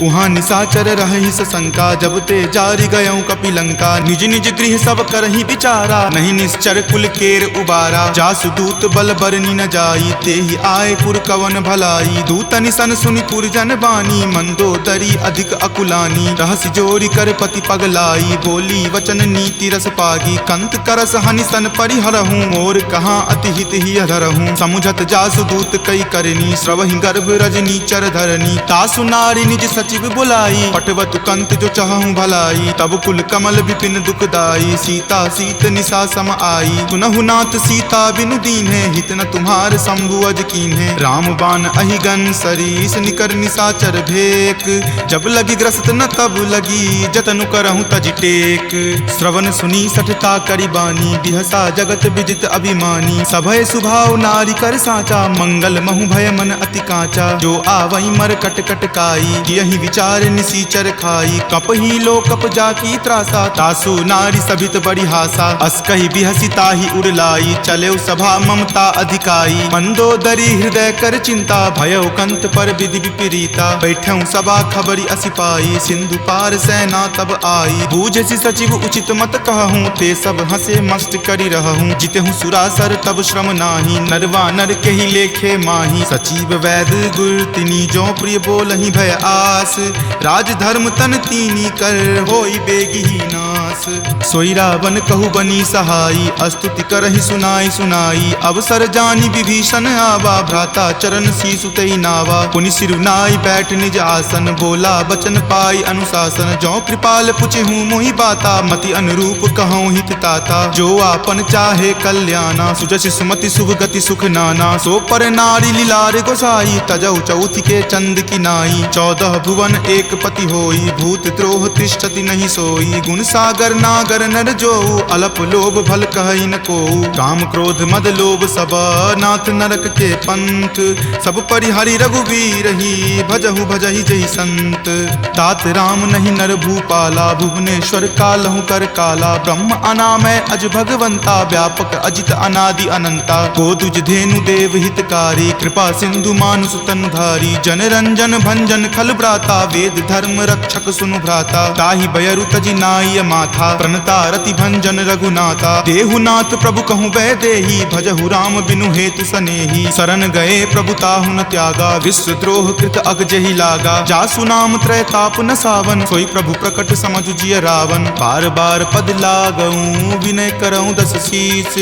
उहाँ निशाचर रही सशंका जब ते जारी गयऊँ कपिलंका। निज निज गृह सब करही विचारा नहीं निश्चर कुल केर उबारा। जासु दूत बल बरनी न जाई तेहि आए पुर कवन भलाई। दूत निसन सुनि पुरजन बानी मंदोदरी अधिक अकुलानी। रहसि जोरी कर पति पगलाई बोली वचन नीति रस पागी। कंत करस हनिसन परिहरहूँ और कहाँ अति हित ही अधरहूँ। समुझत जासु दूत कई करनी श्रवहि गर्भ रजनी चर धरनी। तासु नारी निज सचिव बुलाई पटवतु कंत जो चाहूं भलाई। तब कुल कमल विपिन दुखदाई सीता सीत निशा सम आई। सुनहु नाथ सीता बिनु दीन्हे हित न तुम्हार शंभु अज कीन्हे। राम बाण अहिगन सरीस निकर निशाचर भेक। जब लगी ग्रस्त न तब लगी जतनु करहूं तज टेक। श्रवण सुनी सठता करी बानी बिहसा जगत विजित अभिमानी। सभय सुभाव नारी कर साचा मंगल महु भय मन अति काचा। जो आवई मर कट कट काई यही विचार निसीचर खाई। कप ही लो कप जाकी त्रासा तासु नारी सभित बड़ी हासा। अस कही बिहसी ताही उड़लाई चले सभा ममता अधिकाई। मंदोदरी हृदय कर चिंता भयो कंत पर विधि विपरीता। बैठऊ सभा खबरी असिपाई सिंधु पार सेना तब आई। बूझसी सचिव उचित मत कहूँ ते सब हंसे मस्त करी रहूँ। जितहूँ सुरासर तब श्रम नाही नरवा नर के ही लेखे माही। सचिव वैद गुर तिनी जो प्रिय बोलहि भय आस। राज धर्म तन तीनी कर होई बेगी ही नास। सोई रावण कहु बनी सहाई अस्तुति करहि सुनाई सुनाई। अवसर जानी विभीषण आवा भ्राता चरण शीसु तई नावा। पुनि सिरुनाई बैठ निज आसन बोला बचन पाई अनुशासन। जो कृपाल पुछहूँ मोहि बाता मति अनुरूप कहूँ हित ताता। जो आपन चाहे कल्याणा सुजस सुमति शुभ गति सुख नाना। सो पर नारी लीलार गोसाई तजौ चौथ के चंद की नाई। 14 भुवन एक पति होई भूत द्रोह तिष्ठति नहीं सोई। गुण सागर नागर नर जो अलप लोभ भल कहई न को। काम क्रोध मद लोभ सब नाथ नरक के पंथ। सब परिहरि रघुवीर ही भजहु भजहि जहि संत। तात राम नहीं नर भूपाला भुवनेश्वर कालहु कर काला। ब्रह्म अनामय अज भगवंता व्यापक अजित अनादि अनंता। गोदुज धेनु देव हितकारी कृपा सिंधु मानुष तनुधारी। जन रंजन भंजन खल भ्राता वेद धर्म रक्षक सुनु भ्राता। ताहि बयरु तजि नाय माथा प्रणता रति भंजन रघुनाथा। देहुनाथ प्रभु कहूँ वै देही भजहु राम बिनु हेतु सनेही। शरण गए प्रभु ताहु न त्यागा विश्व द्रोह कृत अग जहि लागा। जासु नाम त्रय ताप न सावन सोई प्रभु प्रकट समझु जिय रावण। बार बार पद लागऊं विनय करऊं दस शीस।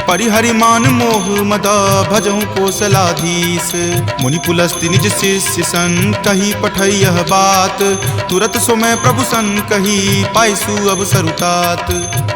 परिहरि मान मोह मद भजहु कोसलाधीश। मुनि पुलस्ति निज शिष्य सन कही पठई यह बात। तुरत सो मैं प्रभु सन कही पाइसु अवसर तात।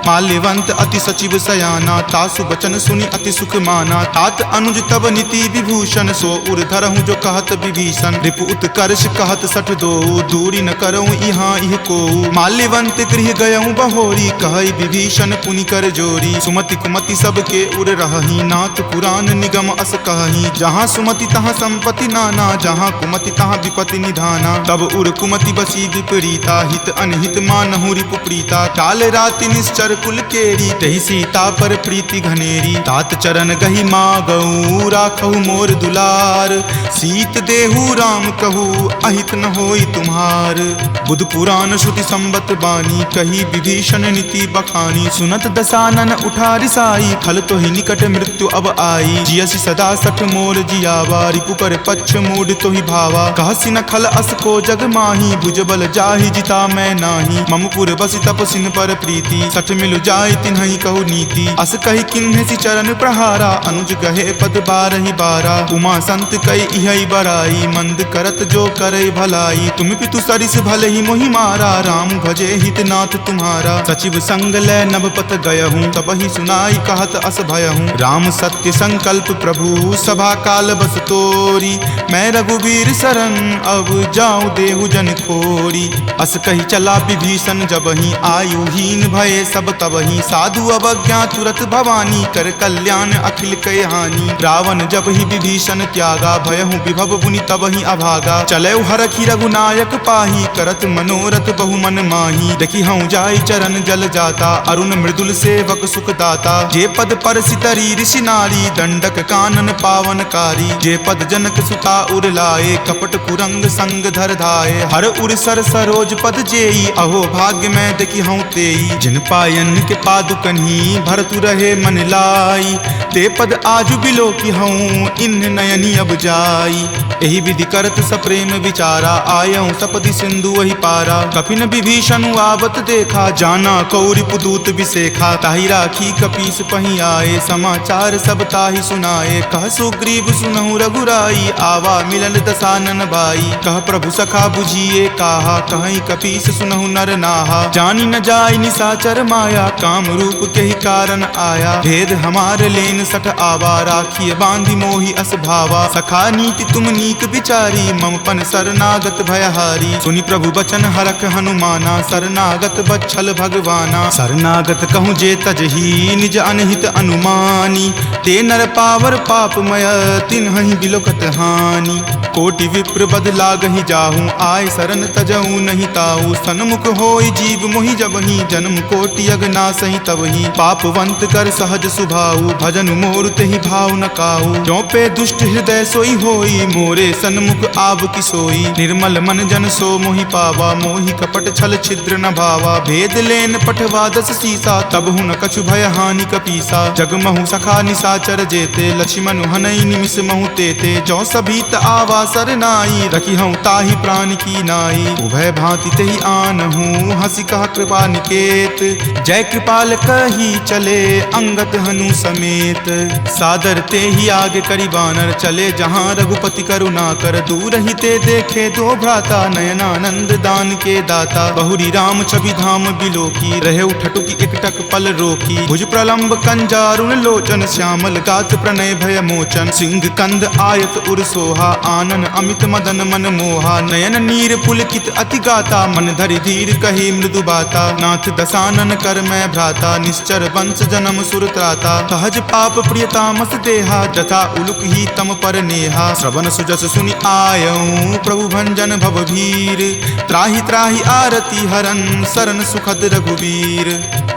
माल्यवंत अति सचिव सयाना तासु बचन सुनि अति सुख माना। तात अनुज तब नीति विभूषण सो उर धरहूँ जो कहत विभीषण। रिपु उत्कर्ष कहत सठ दो दूरी न करऊँ यहाँ इह को। माल्यवंत गृह गयऊँ बहोरी कहई विभीषण पुनि कर जोरी। सुमति कुमति सबके उर रहही नाथ पुराण निगम अस कहही। जहाँ सुमति तहाँ संपत्ति नाना जहाँ कुमति तहाँ विपत्ति निधाना। तब उर कुमति बसी विपरीता हित अनहित मानहु रिपु प्रीता। काल राति निश्चर कुल केरी तहि सीता पर प्रीति घनेरी। तात चरण गहि मागऊ राखहु मोर दुलार। सीत देहु राम कहू अहित न होई तुम्हार। बुध पुराण श्रुति संबत बानी कही विभीषण नीति बखानी। सुनत दसानन उठा रिसाई खल तो ही निकट मृत्यु अब आई। जियसि सदा सठ मोर जियावा रिपु पर पक्ष मूड तो ही भावा। कहसि न खल अस को जग माही भुजबल जाहि जिता मैं नाही। ममपुर बसि तपसिन पर प्रीति सठ मिलु जाय तिन्हि कहु नीति। अस कही किन्हेसि चरण प्रहारा अनुज गहे पद बारहि बारा। उमा संत कई इहै बराई मंद करत जो करई भलाई। तुम पितु सरिस भले ही मोहि मारा राम भजे हित नाथ तुम्हारा। सचिव संग लै नभ पत गयहूँ तब ही सुनाई कहत अस भयहूँ। राम सत्य संकल्प प्रभु सभा काल बस तोरी। मैं रघुवीर शरण अब जाऊँ देहु जन खोरी। अस कही चला विभीषण जबहि आयुहीन भये सब तबहि। साधु अवज्ञा तुरत भवानी कर कल्याण अखिल कय हानि। रावण जब ही विभीषण त्यागा भयहु विभव बुनि तबहि अभागा। चले हरखि रघुनायक पाही करत मनोरथ बहु मन माही। देखी हूँ जाई चरण जल जाता, अरुण मृदुल सेवक सुख दाता। जे पद पर सितरी ऋषि नारी, दंडक कानन पावनकारी। जे पद जनक सुता उर लाए, कपट कुरंग संग धर धाये। हर उर सर सरोज पद जेई, अहो भाग्य में देखी हूँ तेई। जिन पायन के पादुकन्ही, भरतु रहे मन लाई। ते पद आजु बिलो की हूँ, इन नयनी अब जाई। एहि विधि करत सप्रेम विचारा, आयऊँ सपदि सिंधु वही पारा। कपिन विभीषण आवत देखा, जाना कौरि पुदूत विसेखा। ताहि राखी कपीस पही आए, समाचार सब ताहि सुनाए। कह सुग्रीव सुनहु रघुराई, आवा मिलन दसानन भाई। कह प्रभु सखा बुझिए काहा, कहीं कपीस सुनहु नर नाहा। जानी न जाय निसाचर माया, काम रूप के ही कारण आया। भेद हमार लेन सठ आवा, राखिए बांधि मोहि अस भावा। सखा नीति तुम नीक विचारी, मम पन शरणागत भयहारी। सुनि प्रभु बचन हरख हनुमाना, शरणागत बच्छल भगवाना। शरणागत कहूँ जे तजही, निज अनहित अनुमानी। ते नर पावर पापमय, तिन्हि बिलोकत हानि। कोटि विप्र बद लागहि जाहूँ, आय शरण तजहूँ नहीं ताऊ। सन्मुख होय जीव मोहि जबहि, जन्म कोटि अगनासहि तबहि। पापवंत कर सहज सुभाऊ, भजन मोर तेहि भाव न काऊ। जो पे दुष्ट हृदय सोई होई, मोरे सन्मुख आब की सोई। निर्मल मन जन सो मोहि पावा, मोहि कपट छल छिद्र न भावा। भेद लेन पठवा दस सीसा, तब हुन कछु भय हानि कपीसा। जग महु सखा निसाचर जेते, लक्ष्मण हनई निमिष महु तेते। जो सभीत आवा सरनाई, रखी हूँ ताहि प्राण की नाई। उभय भांति तेहि आनहूँ, हंसी कहा कृपा निकेत। जय कृपाल कही चले, अंगत हनु समेत। सादर ते ही आगे करी बानर, चले जहाँ रघुपति करुणा कर। दूर ही ते देखे दो भ्राता, नयनानंद दान के दाता। बहुरी राम छवि धाम बिलोकी, रहे उठटुकी एकटक पल रोकी। भुज प्रलंब कंजारुण लोचन, श्यामल गात प्रणय भय मोचन। सिंह कंद आयत उर सोहा, आनन अमित मदन मन मोहा। नयन नीर पुलकित अति गाता, मन धरि धीर कही मृदु बाता। नाथ दसानन कर मैं भ्राता, निश्चर वंश जन्म सुर त्राता। सहज पाप प्रियतामस देहा, जथा उलुक ही तम पर नेहा। श्रवण सुजस सुनि आयऊँ, प्रभु भंजन भवभीर। त्राहि त्राहि आरती हरन, शरण सुखद रघुवीर।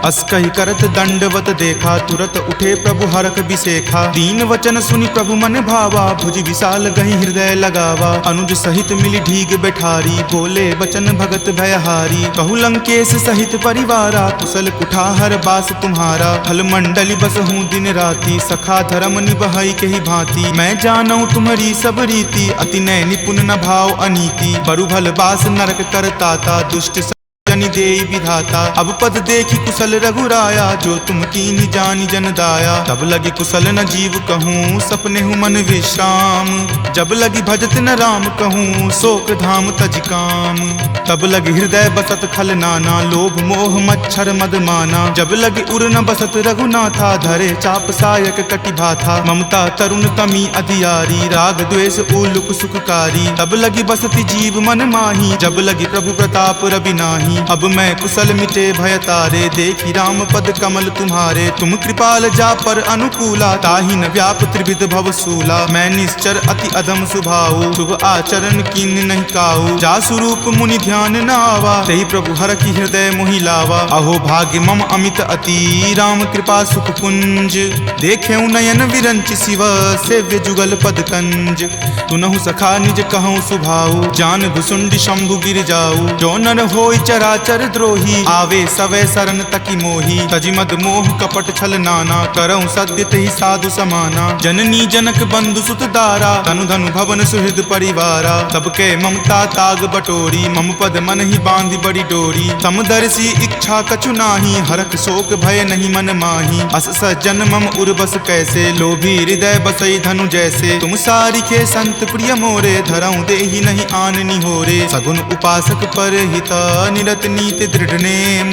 अस कहि करत दंडवत देखा, तुरत उठे प्रभु हरख बिसेखा। दीन वचन सुनि प्रभु मन भावा, भुज विशाल गहि हृदय लगावा। अनुज सहित मिली ढीग बैठारी, बोले वचन भगत भयहारी। कहु लंकेश सहित परिवारा, कुशल कुठार बास तुम्हारा। फल मंडली बस हूँ दिन राति, सखा धर्म निबहई के ही भांति। मैं जानऊँ तुम्हारी सब रीति, अति नय निपुण न भाव अनीति। बरु भल बास नरक करताता, दुष्ट जनि देई विधाता। अब पद देखी कुशल रघुराया, जो तुम कीन्ही जानी जन दाया। तब लगी कुशल न जीव कहूँ, सपने हूँ मन विश्राम। जब लगी भजत न राम कहूँ, शोक धाम तज काम। तब लगी हृदय बसत खल नाना, लोभ मोह मच्छर मद माना। जब लगी उर न बसत रघुनाथा, धरे चाप सायक कटि भाथा। ममता तरुण तमी अधियारी, राग द्वेष उलुक सुखकारी। तब लगी बसती जीव मन माही, जब लगी प्रभु प्रताप रवि नाही। अब मैं कुशल मिटे भय तारे, देखी राम पद कमल तुम्हारे। तुम कृपाल जा पर अनुकूला, ताहि न व्याप त्रिविध भव सूला। मैं निश्चर अति अधम सुभाऊ, शुभ आचरण कीन नहीं काऊ। जा स्वरूप मुनि ध्यान न आवा, तेहि प्रभु हर की हृदय मोहि लावा। अहो भाग्य मम अमित अति, राम कृपा सुख पुंज। देखे नयन विरंच शिव, सेव्य जुगल पद कंज। तुनहु सखा निज कहूँ सुभाऊ, जान भुसुंडी शंभु गिर जाऊ। जो नर होय चराचर द्रोही, आवे सवै शरण तकी मोही। तजि मद मोह कपट छल नाना, करऊँ सद्य तेहि साधु समाना। जननी जनक बंधु सुत दारा, तनु धनु भवन सुहृद परिवारा। सबके ममता ताग बटोरी, मम पद मन ही बांधि बड़ी डोरी। समदर्शी इच्छा कछु नाही, हरख शोक भय नहीं मन माही। अस सज्जन मम उर्वस कैसे, लोभी हृदय बसई धनु जैसे। तुम सारिखे संत प्रिय मोरे, धरऊँ देहि नहीं आन निहोरे। सगुन उपासक पर हिता, निरत नीति दृढ़ नेम।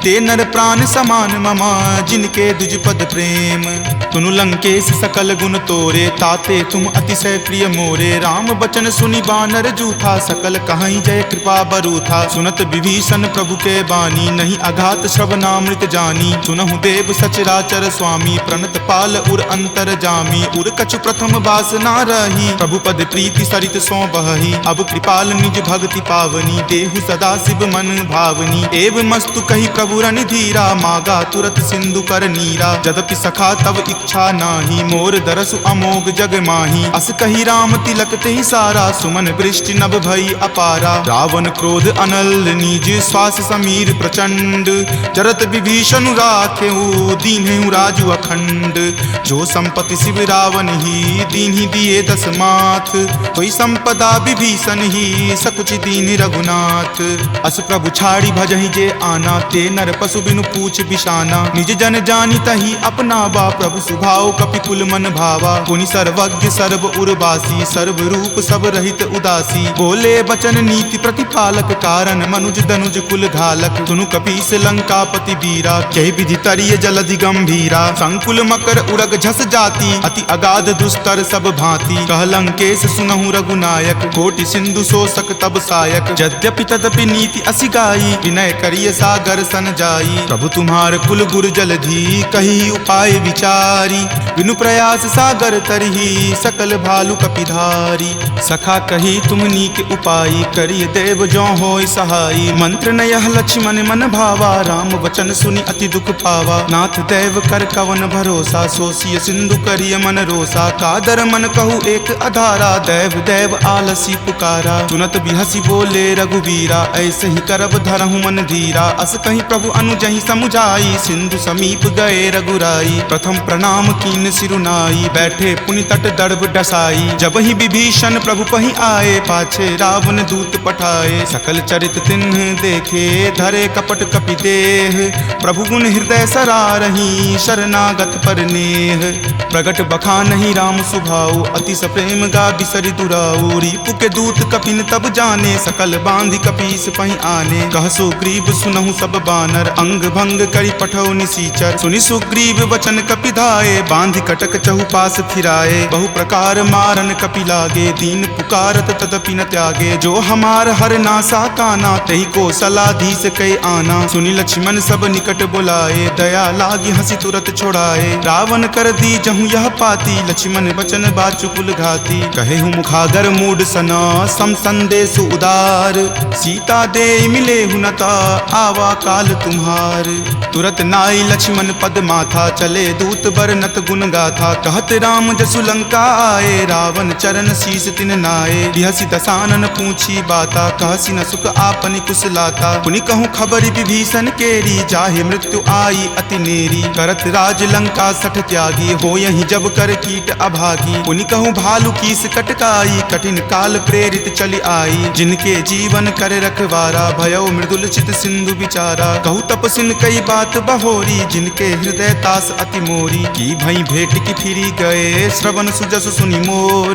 ते नर प्राण समान ममा, जिनके दुज पद प्रेम। तुनु लंकेश सकल गुण तोरे, ताते तुम अतिशय प्रिय मोरे। राम बचन सुनि बानर जूथा, सकल कहाई जय कृपा बरूथा। सुनत विभीषण प्रभु के बानी, नहीं अघात श्रवणामृत जानी। सुनहु देव सचराचर स्वामी, प्रणत पाल उर अंतर जामी। उर कछु प्रथम बास ना रही, प्रभु पद प्रीति सरित सो बहही। अब कृपाल निज भक्ति पावनी, देहु सदा शिव मन भावनी। एव मस्तु कही प्रभु रन धीरा, मागा तुरत सिंधु कर नीरा। जदपि सखा तब इच्छा नाही, मोर दरसु अमोघ जग माही। अस कही राम तिलक ते सारा, सुमन वृष्टि नभ भई अपारा। रावण क्रोध अनल निज, श्वास समीर प्रचंड। जरत विभीषण राखेऊ, दीन्हु राजु अखंड। जो संपत्ति शिव रावण ही, दीन्हि दिए दस माथ। कोई संपदा विभीषण ही, सकुच दीन रघुनाथ। अस प्रभु छाड़ी भजहि जे आना, ते नर पशु बिनु पूछ बिशाना। निज जन जानी तही अपना बा, प्रभु सुभाव कपिकुल मन भावा। पुनि सर्वज्ञ सर्व उर्वासी, सर्व रूप सब रहित उदासी। बोले बचन नीति प्रतिपालक, कारण मनुज दनुज कुल घालक। सुनु कपीस लंकापति बीरा, कहि विधि तरिय जलधि गंभीरा। संकुल मकर उरग झस जाति, अति अगाध दुस्तर सब भांति। कह लंकेश सुनहु रघुनायक, कोटि सिंधु शोषक तब सायक। यद्यपि तदपि नीति असि गाई, विनय करिय सागर सन जाई। प्रभु तुम्हार कुल गुर जलधि, कही उपाय विचारी। बिनु प्रयास सागर तरही, सकल भालु कपिधारी। सखा कही तुम नीक उपाय, करिय देव जो होय सहाई। मंत्र न यह लक्ष्मण मन भावा, राम वचन सुनि अति दुख पावा। नाथ देव कर कवन भरोसा, सोसिय सिंधु करिय मन रोसा। कादर मन कहु एक अधारा, देव देव आलसी पुकारा। सुनत बिहसी बोले रघुवीरा, ऐसे ही करब धरहु मन धीरा। अस कहीं प्रभु अनुजहि समुझाई, सिंधु समीप गए रघुराई। प्रथम प्रणाम कीन सिरुनाई, बैठे पुनि तट दर्भ डसाई। जब ही विभीषण प्रभु पहि आए, पाछे रावण दूत पठाए। सकल चरित तिन्ह देखे, धरे कपट कपि देह। प्रभु गुण हृदय सरारही, शरणागत पर नेह। प्रगट बखानहि राम सुभाऊ, अति सप्रेम गा बिसरि दुराऊ। रिपु के दूत कपिन तब जाने, सकल बांधि कपीस पहि आने। कह सुग्रीव सुनहु सब बानर, अंग भंग करि पठौ निसीचर। सुनि सुग्रीव वचन कपिधाए, बांधि कटक चहुपास फिराए। बहु प्रकार मारन कपि लागे, दीन पुकारत तदपि न त्यागे। जो हमार हर नासा काना, तहि को सलाधीस कई आना। सुनि लक्ष्मण सब निकट बुलाए, दया लागी हंसी तुरत छोड़ाए। रावण कर दी जहु यह पाती, लक्ष्मण बचन बाचु कुल घाती। कहे हूँ मुखागर मूड सना, सम संदेश उदार। सीता दे मिले हुनता, आवा काल तुम्हार। तुरत नाई लक्ष्मण पद माथा, चले दूत बरनत गुण गाथा। कहत राम जसु लंका आए, रावण चरण शीस तिन नाए। बिहसी दसानन पूछी बाता, कहसी न सुख आपनि कुशलाता। पुनि कहूँ खबरि विभीषण केरी, जाहे मृत्यु आई अति नेरी। करत राज लंका सठ त्यागी, हो यही जब कर कीट अभागी। पुनि कहूँ भालू कीस कटकाई, कठिन काल प्रेरित चली आई। जिनके जीवन कर रखवारा, भयो मृदुल चित सिंधु विचारा। कहूँ तपसिन कई बात बहोरी, जिनके हृदय तास अति मोरी। की भई भेंट की फिरी गए, श्रवण सुजस सुनि मोर।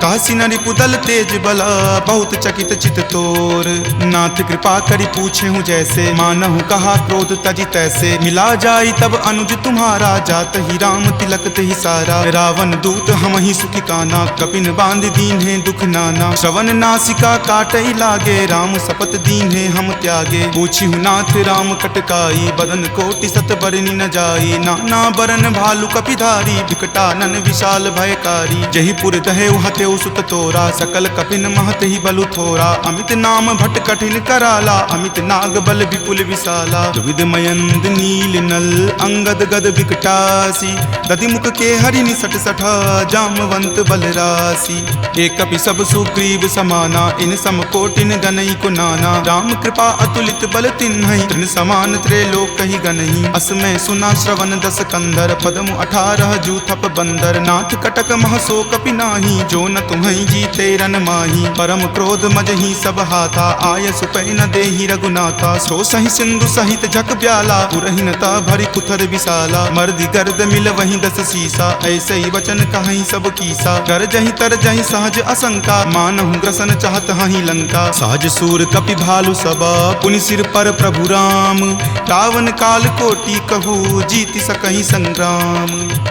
कहसी न रिपुदल तेज बला, बहुत चकित चित तोर। नाथ कृपा करि पूछे हूँ जैसे, मानहु कहा क्रोध तजी तैसे। मिला जाई तब अनुज तुम्हारा, जात ही राम तिलक तेहि सारा। रावण दूत हम ही सुखी काना, कपिन बांध दीन है दुख नाना। श्रवण नासिका काटई लागे, राम शपथ दीन है हम त्यागे। पूछी हूँ नाथ राम कटकाई, बदन कोटि सत बरनी न जाई। नाना बरन भालू कपिधारी, विकटानन विशाल भयकारी। जही पुर दहेउ हतेउ सुत तोरा, सकल कपिन महत ही बलु थोरा। अमित नाम भट कठिन कराला, अमित नाग बल विपुल विशाला। द्विविध मयंद नील नल, अंगद गद विकटासी। दधि मुख के हरि निसट सठा, जामवंत बलरासी। एक कपि सब सुग्रीव समाना, इन सम कोटिन गनई को नाना। राम कृपा अतुलित बल तिन्हई, तृण समान त्रैलोक कहि गनहि। असमय सुना श्रवण दस कंदर, पदमु 18 जूथप बंदर। नाथ कटक महसो कपि नाही, जो न तुम्हई जीते रन माही। परम क्रोध मजहि सब हाथा, आय सुपै न देहि रघुनाथा। सो सहि सिंधु सहित झक ब्याला, पुरहिनता भरि कुथर विशाला। मर्दि गर्द मिल वहीं दस सीसा, ऐसे ही वचन कहीं सब कीसा। कर जहि तर जहि सहज असंका, मानहु ग्रसन चाहत हहि लंका। सहज सूर कपि भालु सबा, पुनि सिर पर प्रभु राम। रावण काल कोटि कहू, जीति सकहि संग्राम।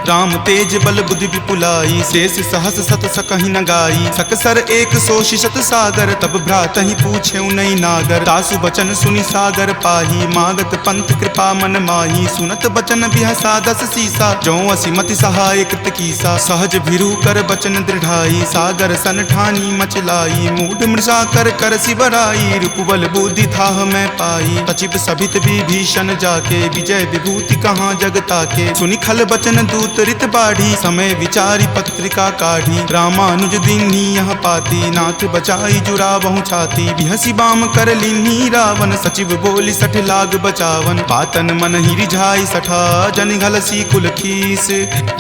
राम तेज बल बुद्धि विपुलाई, शेष सहस सत सकहि न गाई। सकसर एक सोषि शत सागर, तब भ्रातहि पूछे नई नागर। तासु बचन सुनि सागर पाही, मागत पंथ कृपा मन माही। सुनत बचन बिहसा दस सीसा, जो असिमति सहाय कृत कीसा। सहज भिरू कर बचन दृढ़ाई, सागर सन ठानी मचलाई। मूढ़ मृषा कर कर सिबराई, रिपुबल बुद्धि थाह मैं पाई। सचिव सभित विभीषण जाके विजय विभूति कहाँ जगता के। सुनि खल बचन दूत रित बाढ़ी समय विचारी पत्रिका काढ़ी। रामानुज दीन्ही यह पाती नाथ बचाई जुरावहु छाती। बिहसी बाम कर लीन्ही रावण सचिव बोली सठ लाग बचावन। बातन मन ही रिझाई सठा जन घलसी कुल खीस।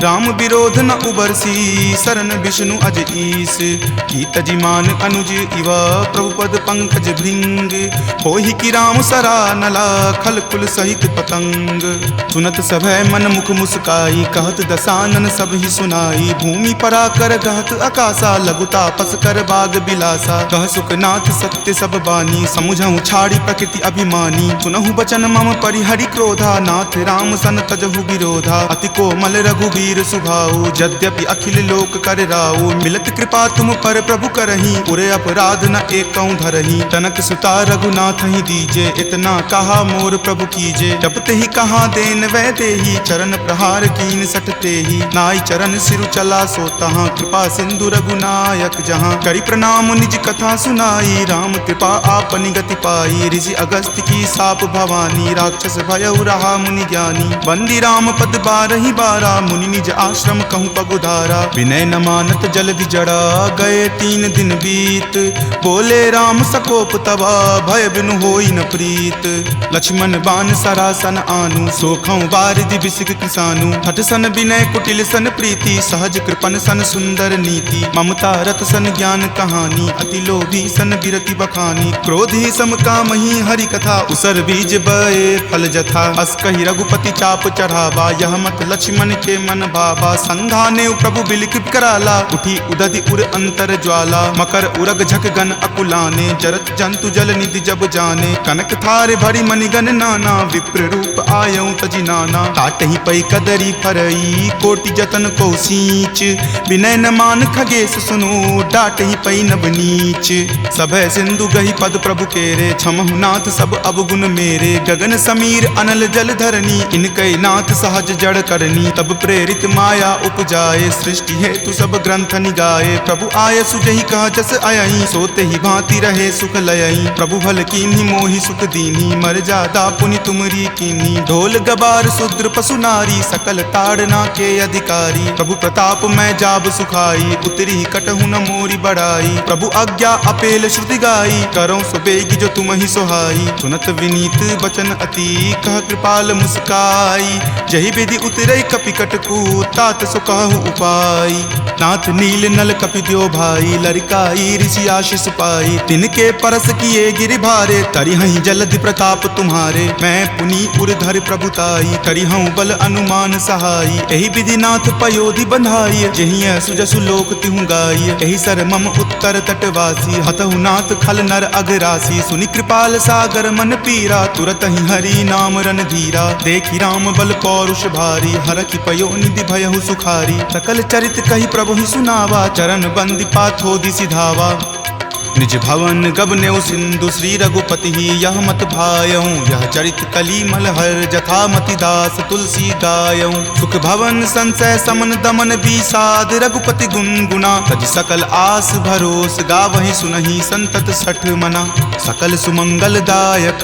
राम विरोध न उबरसी शरण विष्णु अज ईस। की तजिमान अनुज इव प्रभुपद पंकज भृंग। होहि की राम सरा नला खल कुल सहित पतंग। सुनत सभय मन मुख मुस्काई कहत दसानन सब ही सुनाई। भूमि परा कर कहत आकाशा लघुता पस कर बाग बिलासा। कह सुखनाथ सत्य सब बानी समुझहु छाड़ी प्रकृति अभिमानी। सुनहु बचन मम परिहरि क्रोधा नाथ राम सन तजहु विरोधा। अति कोमल रघुवीर सुभाऊ यद्यपि अखिल लोक कर राऊ। मिलत कृपा तुम पर प्रभु करही उरे अपराध न एकौ धरही। तनक सुता रघुनाथ ही दीजे इतना कहा मोर प्रभु कीजे। जब ते ही कहा देन वै देही चरण प्रहार कीन सटते ही। नाई चरण सिरु चला सो तहाँ कृपा सिंधु रघुनायक जहाँ। करी प्रणाम निज कथा सुनाई राम कृपा आपनि गति पाई। ऋषि अगस्त्य की साप भवानी राक्षस भयउ रहा मुनि ज्ञानी। बंदी राम पद बारहि बारा मुनि निज आश्रम कहूँ पगुधारा। विनय न मानत जल्दि जड़ा गए 3 दिन बीत। बोले राम सकोप तबा भय बिनु होई न प्रीत। लक्ष्मण बान सरासन आनु सोखौ बारिधि बिसिक किसानु। हठ सन विनय कुटिल सन प्रीति सहज कृपन सन सुंदर नीति। ममता रत सन ज्ञान कहानी अति लोभी सन बिरति बखानी। क्रोधी सम कामहि हरि कथा उसर बीज बए फल जथा। अस कहि रघुपति चाप चढ़ावा यह मत लक्ष्मण के मन भावा। संघाने प्रभु बिलिक कराला उठी उदधि उर अंतर ज्वाला। मकर उरग झक गन अकुलाने जरत जंतु जल निधि जब जाने। कनक थारे भरी मणिगन नाना विप्र रूप आयऊ तजि नाना। काटहि पै कदरी फरई कोटि जतन को सींच। विनय न मान खगेश सुनो डाटहि पै नब नीच। सभय सिंधु गहि पद प्रभु केरे क्षमहु नाथ सब अवगुण मेरे। गगन समीर अनल जल धरनी इनकै नाथ सहज जड़ करनी। तब प्रेरित माया उपजाए सृष्टि हेतु सब ग्रंथ निगाए। प्रभु आय सुजहि कह जस अयहि सोते ही भांति रहे सुख लयहि। प्रभु भल कीन्ही मोहि सुख दीन्ही मर्यादा पुनि तुमरी कीन्ही। ढोल गबार शूद्र पशु नारी सकल ताड़ना के अधिकारी। प्रभु प्रताप मैं जाब सुखाई उतरी कटहु न मोरी बढ़ाई। प्रभु आज्ञा अपेल श्रुति गाई करौ सुबेगी जो तुम ही सोहाई। सुनत विनीत बचन अति कह कृपाल मुस्काई। जहि विधि उतरई कपि कटकू तात सो कहु उपाय। नाथ नील नल कपि द्यो भाई लरिकाई ऋषि आशीष पाई। तिनके परस किए गिरि भारे तरिहहि जलधि प्रताप तुम्हारे। मैं पुनि उर्धर प्रभुताई करिहऊँ बल अनुमान सहाई। एहि विधि नाथ पयोधि बंधाई जहिं सुजसु लोक तिहु गाई। एहि सर मम उत्तर तटवासी हतहु नाथ खल नर अघरासी। सुनि कृपाल सागर मन पीरा तुरत ही हरि नाम रन धीरा। देखि राम बल पौरुष भारी हरखि पयो निधि भयहु सुखारी। सकल चरित कहि प्रभु ही सुनावा चरण बंदी पाथो दिसि धावा। निज भवन गबनेउ सिंधु श्री रघुपति ही यह मत भायऊँ। यह चरित कली मलहर जथा मति दास तुलसी गायऊँ। सुख भवन संशय समन दमन विषाद रघुपति गुनगुना। तज सकल आस भरोस गावहि सुनहि संतत सठ मना। सकल सुमंगल दायक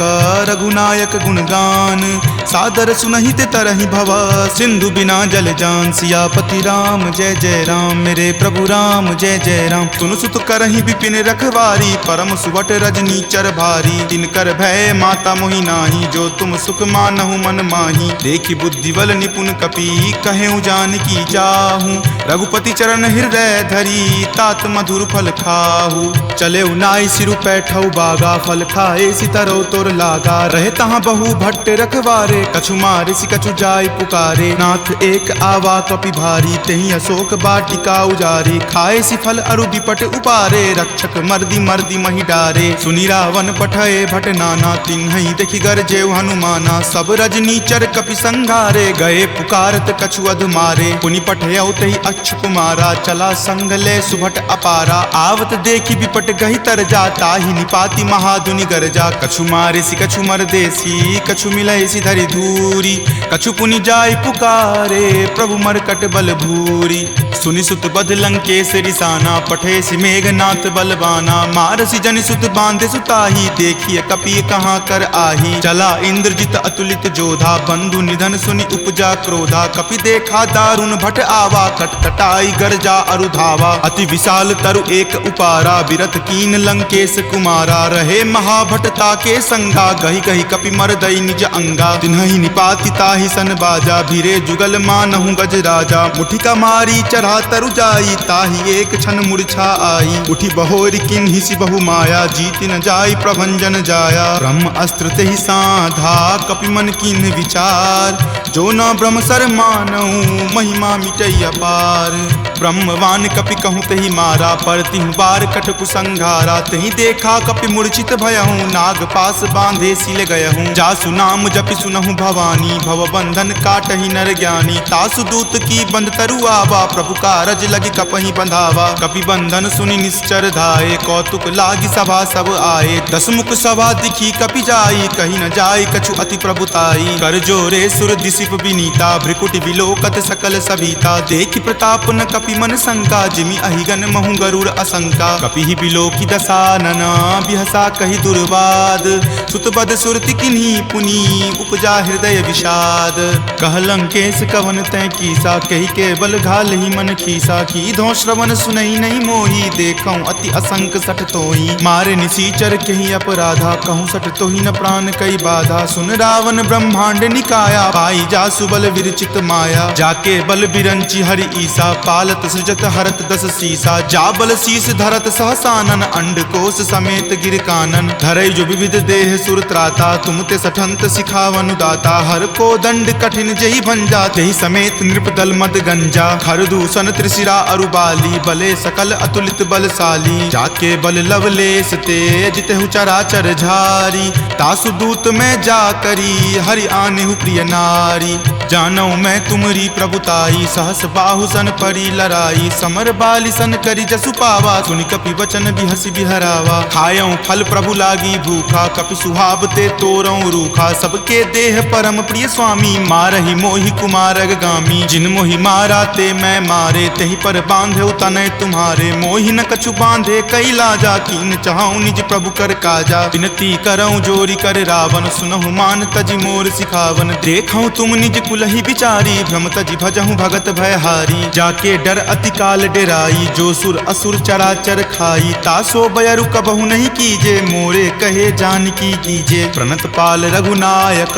रघुनायक गुणगान सादर सुनहि ते तरहि भव। सिंधु बिना जल जान सियापति राम जय जय राम। मेरे प्रभु राम जय जय राम। सुनु सुत करहि विपिन रखवा परम सुवट रजनी चर भारी। तिनकर भय माता मोहि नाही जो तुम सुख मानहु मन माही। देखि बुद्धि बल निपुण कपि कहेउ जानकी जाहू। रघुपति चरण हृदय धरी तात मधुर फल खाहू। चले नाई सिरु पैठऊ बागा फल खाए सितरो तोर लागा। रहे तहाँ बहु भट्ट रखवारे कछु मारिसि कछु जाय पुकारे। नाथ एक आवा कपि भारी तेहि अशोक बाटिका उजारे। खाए सि फल अरु बिपट उपारे रक्षक मर्दी मर्दी मही डारे। सुनि रावण पठए भट नाना तिन्हई देखि गरजेउ हनुमाना। सब रजनी चर कपि संघारे गए पुकारत कछु अध मारे। पुनि पठयउ तहि कच्छप मारा, चला संग ले सुभट अपारा। आवत देखी विपट गही तर जा, ताहि निपाति महादुनि गरजा। कछु मारे सी कछु मर देसी, कछु मिलय सी धरि धूरी। कछु पुनि जाय पुकारे, प्रभु मरकट बल भूरी। सुनि सुत बध लंकेश रिसाना, पठे सी मेघनाथ बलवाना। मारसी जनि सुत बांधे सुताही, देखिए कपि कहाँ कर आही। चला इंद्रजित अतुलित जोधा, बंधु निधन सुनि उपजा क्रोधा। कपि देखा दारुण भट आवा, कटकटाई गरजा अरुधावा। अति विशाल तरु एक उपारा, बिरथ कीन लंकेश कुमारा। रहे महाभटता के संगा, गही गही कपि मरदई निज अंगा। तिन्हि निपाति ताहि सन बाजा, भीरे जुगल मानहु गज राजा। मुठिका मारी चढ़ा तरु जाई, ताहि एक क्षण मूर्छा आई। उठी बहोरी किन्हि सी बहु माया, जीत न जाई प्रभंजन जाया। ब्रह्म अस्त्र तेहि साधा, कपि मन किन्हि विचार। जो न ब्रह्म सर मानऊ, महिमा मिटई अपार। ब्रह्मवान कपि कहूँ तहि मारा, पर तिहु बार कटकु संघारा। तहि देखा कपि मूर्छित भयहूँ, नाग पास बांधे सिल गयहूँ। जासु नाम जपि सुनहु भवानी, भव बंधन काटहि नर ज्ञानी। तासु दूत की बंध तरु आवा, प्रभु कारज लगी कपहि बंधावा। कपि बंधन सुनि निश्चर धाये, कौतुक लागी सभा सब आए। दसमुख सभा दिखी कपि जाई, कही न जाय कछु अति प्रभुताई। कर जोरे सुर दिसिप विनीता, भ्रिकुटि विलोकत सकल सभीता। देखि प्रताप न कपि मन शंका, जिमि अहिगन महु गरुड़ असंका। कपि ही बिलोकी दसानना, बिहसा कहि दुर्वाद। सुतबद सुरति किन्ही पुनी, उपजा हृदय विषाद। कह लंकेश कवन तै कीसा, कहि केवल घाल ही मन खीसा। की धो श्रवण सुनई नहीं मोही, देखऊं अति असंक सठ तोही। मारे निसीचर कहि अपराधा, कहूँ सठ तोही न प्राण कई बाधा। सुन रावण ब्रह्मांड निकाया, पाई जासु बल विरचित माया। जाके बल बिरंची हरि ईसा, पालत सृजत हरत दस सीसा। जा बल शीस धरत सहसानन, अंड कोश समेत गिर कानन। धरई जो विविध देह सुर त्राता, तुम ते सठंत सिखावनु दाता। हर को दंड कठिन जही भंजा, तेहि समेत नृपदल मद गंजा। खर दूषण त्रिशिरा अरुबाली, बले सकल अतुलित बलशाली। जाके बल लवलेश तेज, तेहु चराचर झारी। तासु दूत में जा करी, हरि आनेहु प्रिय नारी। जानौ मैं तुमरी प्रभुताई, सहस बाहु सन परी लराई। समर बाली सन करी जसु पावा, सुनि कपि वचन बिहसि बिहरावा। खायऊं फल प्रभु लागी भूखा, कपि सुहावते तोरऊं रूखा। सबके देह परम प्रिय स्वामी, मारहि मोहि कुमारग गामी। जिन मोहि मारा ते मैं मारे, तेहि पर बांधे तनय तुम्हारे। मोहि न कछु बांधे कई लाजा, कीन चाहूं निज प्रभु कर काजा। विनती करऊं जोरी कर रावण, सुनहु मान तजि मोर सिखावन। देखऊं तुम निज कुलहि बिचारी, भ्रम तजि भजहु भगत भयहारी। जाके डर अति काल डेराई, जो सुर असुर चराचर खाई। तासो बयरु कबहु नहीं कीजे, मोरे कहे जानकी कीजे। प्रणत पाल रघुनायक,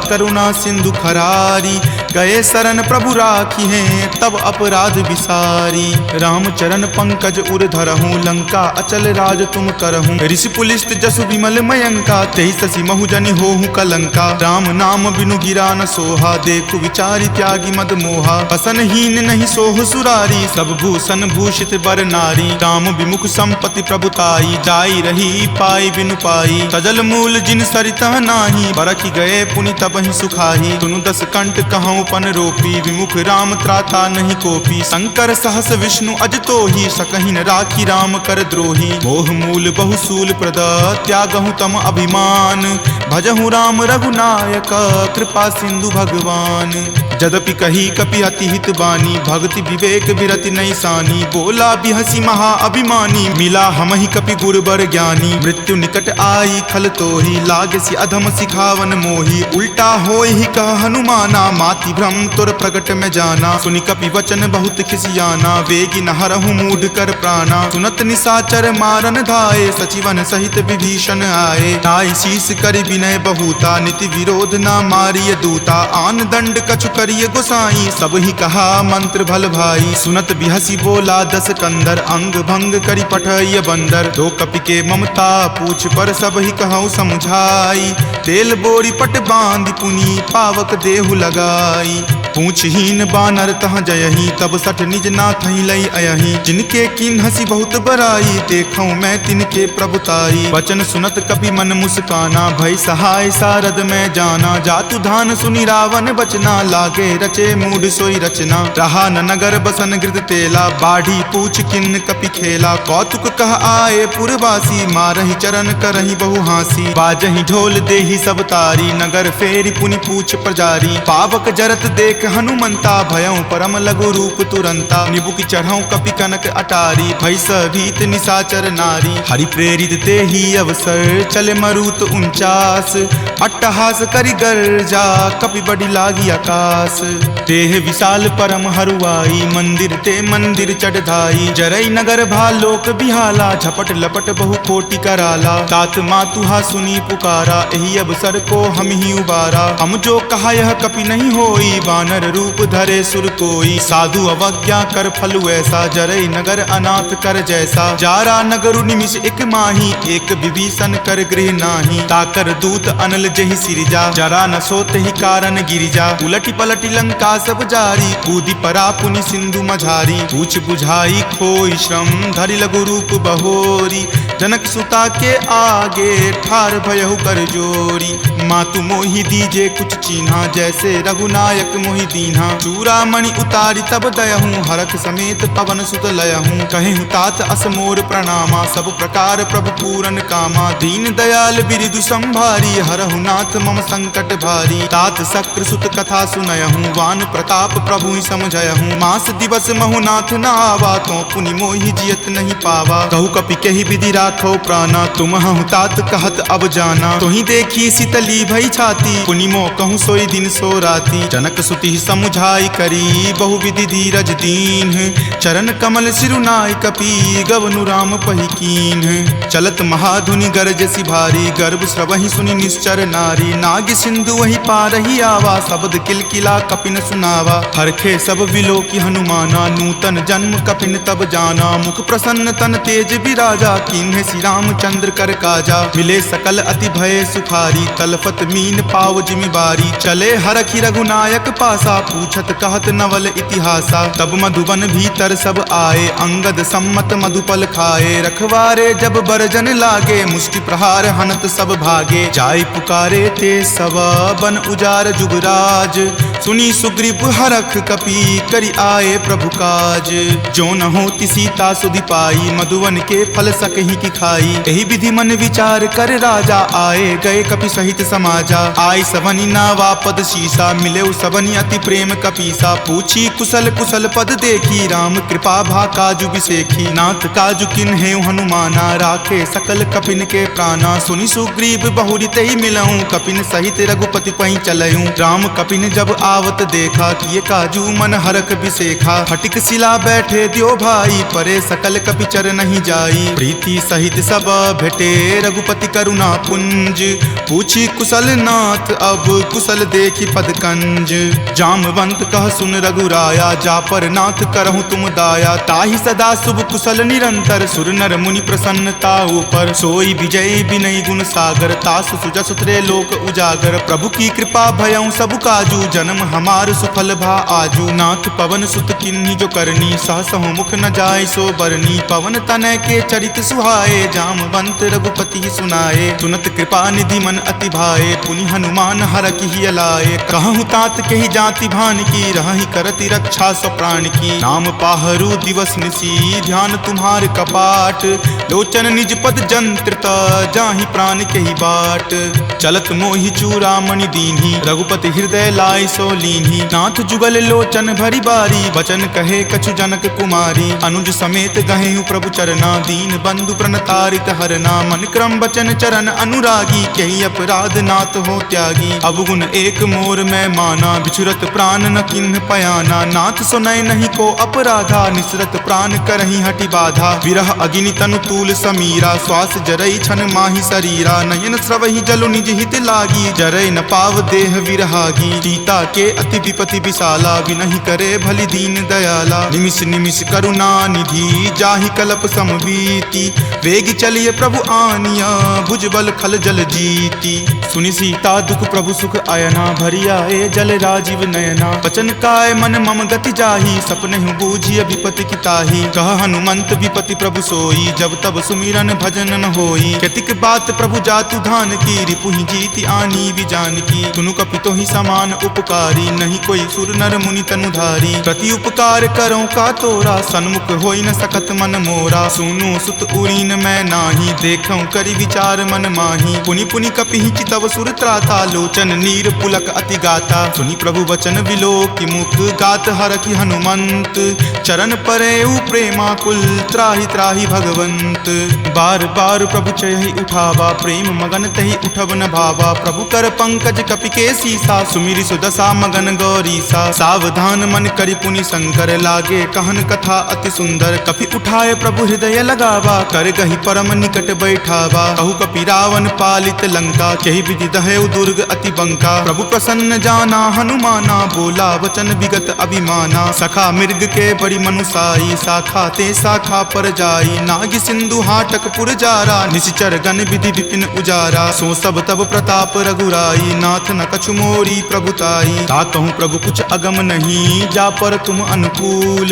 करुणा सिंधु खरारी। गए शरण प्रभु राखी हैं, तब अपराध विसारी। राम चरण पंकज उर धरहूँ, लंका अचल राज तुम करहूँ। ऋषि पुलिस्त जसु विमल मयंका, तेहि ससी महु जनि होहु कलंका। राम नाम बिनु गिरा न सोहा, देखु विचारि त्यागी मद मोहा। बसनहीन नहीं सोह सुरारी, सब भूषण भूषित बर नारी। राम विमुख संपत्ति प्रभुताई, जाई रही पाई बिनु पाई। सजल मूल जिन सरिता नाही, बरखि गए पुनि तबहि सुखाही। तुनु दस कंठ कहूँ पन रोपी, विमुख राम त्राता नहीं कोपी। शंकर सहस विष्णु अज तोही, सकहि न राखी राम कर द्रोही। मोह मूल बहुसूल प्रद, त्यागहु तम अभिमान। भजहु राम रघुनायक, कृपा सिंधु भगवान। जदपि कही कपि अति हित बानी, भक्ति विवेक विरति नहीं सानी। बोला बिहसी महा अभिमानी, मिला हमहि कपि गुरबर ज्ञानी। मृत्यु निकट आई खल तोही, लागसी अधम सिखावन मोही। उल्टा होई ही कह हनुमाना, माति भ्रम तुर प्रगट में जाना। सुनि कपि वचन बहुत खिसियाना, वेगी न हरहु मूढ़ कर प्राणा। सुनत निसाचर मारन धाये, सचिवन सहित विभीषण आए। नाई शीस करि विनय बहुता, नीति विरोध न मारिय दूता। आन दंड कछु करिय गोसाई, सब ही कहा मंत्र भल भाई। सुनत बिहसी बोला दस कंदर, अंग भंग करि पठय बंदर। दो कपि के ममता पूछ पर, सब ही कहूँ समझाई। तेल बोरी पट बांध पुनी, पावक देहु लगाई। पूछहीन बानर तह जयही, तब सठ निज नाथ ही लई अयही। जिनके किन हसी बहुत बराई, देखऊं मैं तिनके प्रभुताई। वचन सुनत कपि मन मुस्काना, भई सहाय सारद में जाना। जातु धान सुनि रावण बचना, लागे रचे मूढ़ सोई रचना। रहा न नगर बसन गृत तेला, बाढ़ी पूछ किन्न कपि खेला। कौतुक कह आए पुरवासी, मारहि चरण करहि बहु हासी। बाजहि ढोल देहि सब तारी, नगर फेरि पुनि पूछ प्रजारी। पावक जरत देख हनुमंता, भयं परम लघु रूप तुरंता। निबुक चढ़ऊं कपि कनक अटारी, भई भीत निशाचर नारी। हरि प्रेरित तेहि अवसर, चले मरुत 49। अट्टहास करि गर्जा, कपि बड़ी लागी आकाश। देह विशाल परम हरुआई, मंदिर ते मंदिर चढ़ाई। जरई नगर भालोक बिहाला, झपट लपट बहु कोटि कराला। तात मातुहा सुनी पुकारा, एहि अवसर को हम ही उबारा। हम जो कहा यह कपि नहीं होई, वानर रूप धरे सुर कोई। साधु अवज्ञा कर फलु ऐसा, जरई नगर अनाथ कर जैसा। जारा नगरु निमिष एक माही, एक विभीषण कर गृह नाही। ताकर दूत अनल जहि सिरजा, जरा न सोत ही कारण गिरिजा। उलटी पलटी लंका सब जारी, कूदी परा पुनि सिंधु मझारी। पूछ बुझाई खोई श्रम, धरि लघु रूप बहोरी। जनक सुता के आगे, ठार भयहु कर जोरी। मातु मोहि दीजे कुछ चीन्हा, जैसे रघुनायक मोहि दीन्हा। चूड़ामणि उतारी तब दयहूँ, हरख समेत पवन सुत लयहूँ। कहेहूँ तात असमोर प्रणामा, सब प्रकार प्रभु पूरन कामा। दीन दयाल बिरिदु संभारी, हरहु नाथ मम संकट भारी। तात शक्र सुत कथा सुनयहूँ, वान प्रताप प्रभु ही समझयहूँ। मास दिवस महु नाथ न आवा, तो पुनि मोहि जियत नहीं पावा। कहु कपि केहि विधि राखो प्राणा, तुम हूँ तात कहत अब जाना। तुहि देखी शीतली भई छाती, पुनि मो कहूँ सोई दिन सो राती। जनक सुति समुझाई करी, बहु विधि धीरज दीन। चरण कमल सिरुनाय कपि, गवनु राम पहि कीन। चलत महाधुनि गरजसि भारी, गर्भ स्रवहि सुनि निश्चर नारी। नाग सिंधु वही पारहि आवा, शब्द किलकिला कपिन सुनावा। हरखे सब विलोकि हनुमाना, नूतन जन्म कपिन तब जाना। मुख प्रसन्न तन तेज बिराजा, कीन्हे श्री रामचंद्र कर काजा। मिले सकल अति भय सुखारी, तलफत मीन पाव जिमिबारी। चले हरखि रघुनायक पासा, पूछत कहत नवल इतिहासा। तब मधुबन भीतर सब आए, अंगद सम्मत मधुपल खाए। रखवारे जब बरजन लागे, मुष्टि प्रहार हनत सब भागे। जाय पुकारे ते सब, बन उजार जुगराज। सुनी सुग्रीव हरख कपि, करि आए प्रभु काज। जो न होति सीता सुधि पाई, मधुवन के फल सकहि की खाई। एहि विधि मन विचार कर राजा, आए गए कपि सहित समाजा। आई सबनि नावा पद शीसा, मिले सबनि अति प्रेम कपीसा। पूछी कुशल कुशल पद देखी, राम कृपा भा काजु बिसेखी। नाथ काजु किन्हे हनुमाना, राखे सकल कपिन के प्राणा। सुनि सुग्रीव बहुरी तेहि मिलऊं, कपिन सहित रघुपति पहि चलऊं। राम कपिन जब आवत देखा, किए काजू मन हरख बिसेखा। फटिक शिला बैठे द्यो भाई, परे सकल कपि चर नहीं जाई। प्रीति सहित सब भेटे, रघुपति करुणा पुंज। पूछी कुशल नाथ अब, कुशल देखी पद कंज। जामवंत कह सुन रघुराया, जा पर नाथ करहु तुम दाया। ताहि सदा शुभ कुशल निरंतर, सुर नर मुनि प्रसन्नता ऊपर। सोई विजय विनय गुण सागर, तासु सुजस त्रय लोक उजागर। प्रभु की कृपा भयऊं सब काजू, जन्म हमार सुफल भा आजू। नाथ पवन सुत किन्ही जो करनी, सहसहु मुख न जाय सो बरनी। पवन तनय के चरित सुहाए, जामवंत रघुपति सुनाए। सुनत कृपा निधि मन अति भाए, पुनि हनुमान हरखि हिय लाए। कहूँ तात के ही जाति भान की, रहहि करति रक्षा स्व प्राण की। नाम पाहरू दिवस निसी, ध्यान तुम्हार कपाट। लोचन निज पद जंत्रित, जाहि प्राण के ही बाट। चलत मोहि चूड़ामणि दीन्ही, रघुपति हृदय लाय सो लीन्ही। नाथ जुगल लोचन भरी बारी, वचन कहे कछु जनक कुमारी। अनुज समेत गहेहु प्रभु चरना, दीन बंधु प्रणतारित हरना। मन क्रम वचन चरण अनुरागी, कही अपराध नाथ हो त्यागी। अवगुण एक मोर में माना, बिछुरत प्राण न किन्ह पयाना। नाथ सुनय नहीं को अपराधा, निसरत प्राण करहि हटि बाधा। विरह अग्नि तनु तूल समीरा, श्वास जरई छन माहि शरीरा। नयन स्रवहि जलु निज हित लागी, जरय न पाव देह विरहागी। सीता के अति विपति विशाला, विनहि करे भलि दीन दयाला। निमिष निमिष करुणा निधि, जाहि कलप समबीति। वेग चलिए प्रभु आनिया, भुजबल खल जल जीती। सुनि सीता दुख प्रभु सुख आयना, भरी आए जल राजीव राजीव नयना। बचन काय मन मम गति जाही, सपने हूँ बूझिय विपति की ताही। कह हनुमंत विपति प्रभु सोई, जब तब सुमिरन भजन न होई। केतिक बात प्रभु जातु धान की, रिपुहि जीति आनी भी जान की। सुनु कपितो ही समान उपकारी, नहीं कोई सुर नर मुनि तनुधारी। प्रति उपकार करो का तोरा, सन्मुख होई न सकत मन मोरा। सुनु सुत उरीन मैं नाही, देखऊं करि विचार मन माही। पुनि पुनि कपिहि चितव सुर त्राता, लोचन नीर पुलक अति गाता। सुनि प्रभु वचन विलोकि मुख, गात हरखि हनुमंत। चरण परेउ प्रेमाकुल, त्राहि त्राहि भगवंत। बार बार प्रभु चयहि उठावा, प्रेम मगन तहि उठब न भावा। प्रभु कर पंकज कपि के सीसा, सुमिरि सुदशा मगन गौरीसा। सावधान मन करि पुनि शंकर, लागे कहन कथा अति सुंदर। कपि उठाए प्रभु हृदय लगावा, कर गहि परम निकट बैठावा। कहु कपि रावण पालित लंका, केहि विधि दहेउ दुर्ग अति बंका। प्रभु प्रसन्न जाना हनुमाना, बोला वचन विगत अभिमाना। सखा मृग के बड़ी मनुसाई, शाखा ते शाखा पर जाई। नाग सिंधु हाटक पुर जारा, निश्चर गण विधि विपिन उजारा। सो सब तब प्रताप रघुराई, नाथ न कछु मोरी प्रभुताई। ता कहूँ प्रभु कुछ अगम नहीं, जा पर तुम अनुकूल।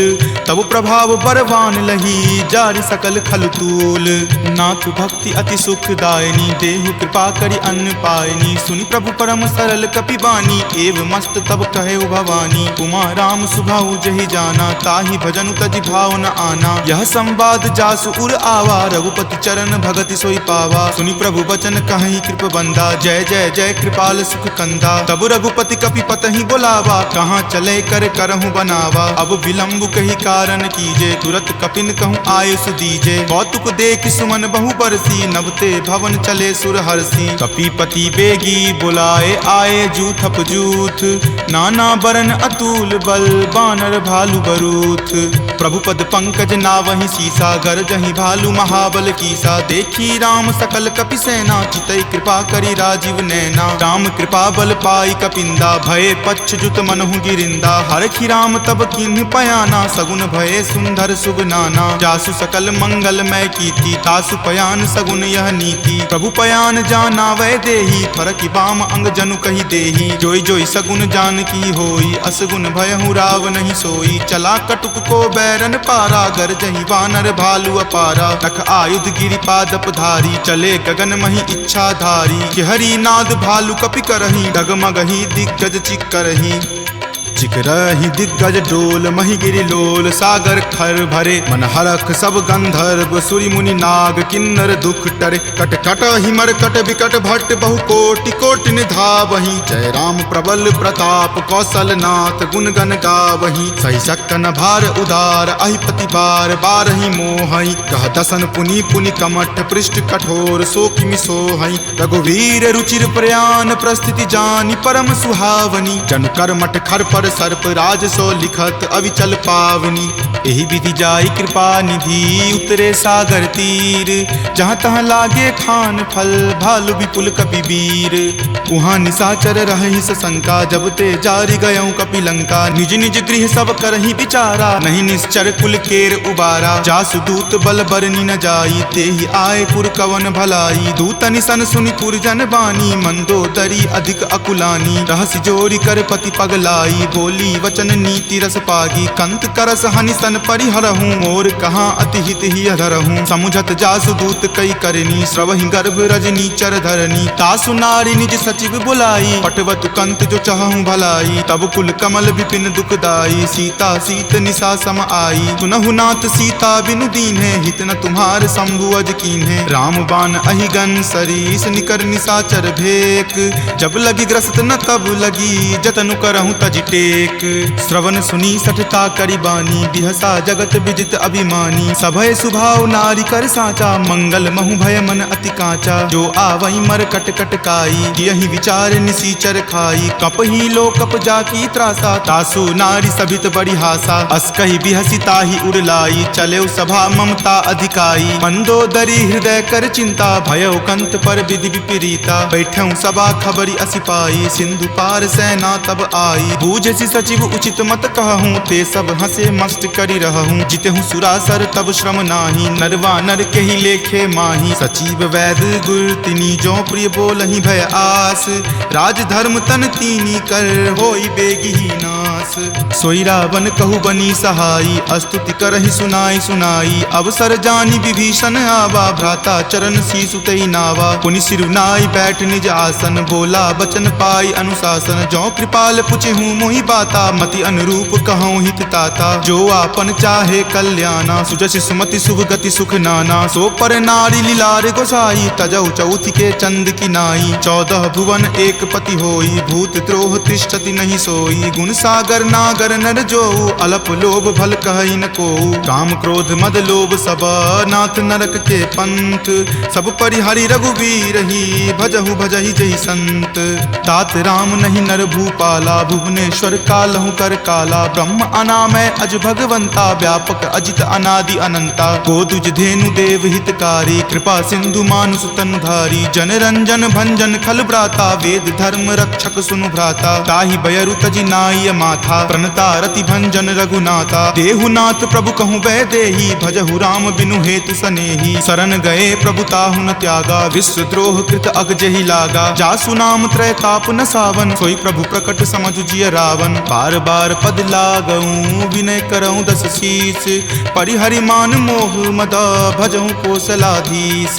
तब प्रभाव बरवान लही, जारि सकल खलतूल। नाथ भक्ति अति सुखदायनी, देहु कृपा करि अन्न पायनी। सुनि प्रभु परम सरल कपिबानी, एव मस्त तब कहे भवानी। उमा राम सुभाऊ जहि जाना, ताहि भजनु तजि भाव न आना। यह संवाद जासु उर आवा, रघुपति चरण भगति सोई पावा। सुनि प्रभु वचन कहि कृप बंदा, जय जय जय कृपाल सुख कंदा। तब रघुपति कपि पतहि बोलावा, कहाँ चले कर करहु बनावा। अब विलंब कही कारण कीजे, तुरत कपिन कहूँ आयुष दीजे। कौतुक देख सुमन बहु बरसी, नवते भवन चले सुर हरसी। कपिपति बेगी बुलाए आए, जूथप जूथ। नाना बरन अतुल बल, बानर भालु बरूथ। प्रभु पद पंकज नावहि सीसा, गरजहि भालु महाबल कीसा। देखी राम सकल कपि सेना, चितई कृपा करि राजीव नैना। राम कृपा बल पाई कपिंदा, भये पच्छ जुत मनहु गिरिंदा। हरखि राम तब किन्ह पयाना, सगुन भये सुंदर शुभ नाना। जासु सकल मंगलमय कीर्ति, तासु पयान सगुन यह नीति। प्रभु पयान जाना वै देही, फरकि बाम अंग जनु कहि देही। जोई जोई सगुन जान की होई, असगुन भयहु राव नहीं सोई। चला कटुक को बैरन पारा, गरजहि वानर भालु अपारा। रख आयुध गिरिपादप धारी, चले गगन मही इच्छा धारी। कि हरि नाद भालु कपि करही, डगमगहि दिग्गज चिक्करही। चिकरहि दिग्गज डोल, मही गिरि लोल। सागर खर भरे मन हरख, सब गंधर्व सुरि मुनि नाग। किन्नर दुख टरे, कट कट हिमर कट विकट भट्ट। बहु कोटि कोटि निधावहि, जय राम प्रबल प्रताप। कौशल नाथ गुण गण गावहि, सही सकन भार उदार। अहिपति बार बारहि मोहहि, कह दसन पुनि पुनि कमठ। पृष्ठ कठोर सो किमि सोहहि, रघुवीर रुचिर प्रयान। प्रस्थिति जानि परम सुहावनी, जनु कर मठ खर पर सर्प। राज सो लिखत अविचल पावनी, एहि विधि जाई कृपा निधि। उतरे सागर तीर, जहाँ तहाँ लागे खान फल। भालु विपुल कपि वीर, उहाँ निशाचर रहि शंका। जब ते जारि गयऊँ कपि लंका, निज निज गृह सब करहि विचारा। नहीं निश्चर कुल केर उबारा, जासु दूत बल बरनी न जाई। तेहि आए पुर कवन भलाई, दूतनि सन सुनि पुरजन बानी। मंदोदरी अधिक अकुलानी, रहसि जोरि कर पति पगलाई। बोली वचन नीति रस पागी, कंत करस हनि सन परिहरहूँ। मोर कहाँ अति हित ही अधरहूँ, समुझत जासु दूत कई करनी। स्रवहि गर्भ रजनी चर धरनी, तासु नारी निज सचिव बुलाई। पटवतु कंत जो चहूँ भलाई, तब कुल कमल विपिन दुखदाई। सीता सीत निशा सम आई, सुनहु नाथ सीता बिनु दीन्हे। हित न तुम्हार शंभु अज कीन्हे, राम बाण अहिगन सरीस। निकर निशाचर भेक, जब लगी ग्रस्त न तब लगी। जतनु करहूँ तज टेक, श्रवण सुनी सठता करि बानी। बिहसा जगत विजित अभिमानी, सभय सुभाव नारी कर साचा। मंगल महु भय मन अति काचा, जो आवई मर कट कट काई। यही विचार निसीचर खाई, कपहि लो कप जाकी त्रासा। तासु नारी सभित बड़ी हासा, अस्कहि बिहसी ताहि उड़लाई। चले सभा ममता अधिकाई, मंदोदरी हृदय कर चिंता। भयो कंत पर विधि विपरीता, बैठऊँ सभा खबरी असिपाई। सिंधु पार सेना तब आई, बूझ ऋषि सचिव उचित मत कहूँ, ते सब हंसे मस्त करी रहूँ। जितहूँ सुरासर तब श्रम नाही, नरवा नर के ही लेखे माही। सचिव वैद गुर तिनी जो प्रिय बोलहि भय आस, राज धर्म तन तीनी कर होई बेगी ही नास। सोई रावण कहु बनी सहाई, स्तुति करहि सुनाई सुनाई। अवसर जानी विभीषण आवा, भ्राता चरण शीसु तई नावा। पुनि सिरुनाई बैठ निज आसन, बोला बचन पाई अनुशासन। जो कृपाल पुछहूँ मोहि बाता, मति अनुरूप कहूँ हित ताता। जो आपन चाहे कल्याणा, सुजसि सुमति शुभ गति सुख नाना। सो पर नारी लीलार गोसाई, तजौ चौथि के चंद की नाई। 14 भुवन एक पति होई, भूत द्रोह तिष्ठति नहीं सोई। गुण सागर नागर नर जो, अलप लोभ भल कहई न को। काम क्रोध मद लोभ सब, नाथ नरक के पंथ। सब परिहरि रघुवीर ही, भजहु भजहि जहि संत। तात राम नहीं नर भूपाला, भुवनेश्वर कालहु कर काला। ब्रह्म अनामय अज भगवंता, व्यापक अजित अनादि अनंता। गोदुज धेनु देव हितकारी, कृपा सिंधु मानुष तनधारी। जन रंजन भंजन खल भ्राता, वेद धर्म रक्षक सुनु भ्राता। ताहि बयरु तजि नाय माथा, प्रणता रति भंजन रघुनाथा। देहुनाथ प्रभु कहूँ वै देही, भजहु राम बिनु हेतु सनेही। शरण गए प्रभु ताहु न त्यागा, विश्व द्रोह कृत अग जहि लागा। जासु नाम त्रैताप न सावन, सोई प्रभु प्रकट समझु जिय रावण। बार बार पद लागऊं, विनय करऊं दस शीस। परिहरि मान मोह मद, भजहु कौशलाधीश।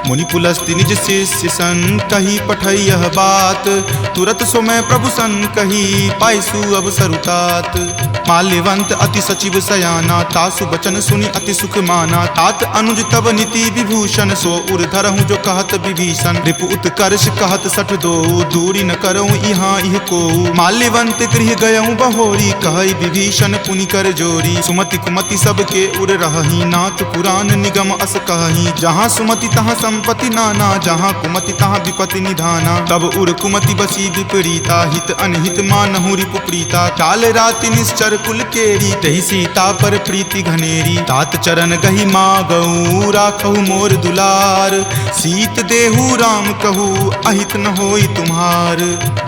मुनि पुलस्ति निज शिष्य सन, कही पठई यह बात। तुरत सो मैं प्रभु सन कही, पाइसु अवसर उतात। माल्यवंत अति सचिव सयाना, तासु बचन सुनि अति सुख माना। तात अनुज तब नीति विभूषण, सो उर धरहूँ जो कहत विभीषण। रिपु उत्कर्ष कहत सठ दो, दूरी न करऊँ यहाँ इह को। माल्यवंत गृह गयऊँ बहोरी, कहई विभीषण पुनि कर जोरी। सुमति कुमति सबके उर रहही, नाथ पुराण निगम अस कहही। जहाँ सुमति तहाँ संपत्ति नाना, जहाँ कुमति तहाँ विपत्ति निधाना। तब उर कुमति बसी विपरीता, हित अनहित मानहु रिपु प्रीता। काल राति निश्चर कुल केरी, तहि सीता पर प्रीति घनेरी। तात चरण गहि मागऊ, राखहु मोर दुलार। सीत देहु राम कहू, अहित न होई तुम्हार।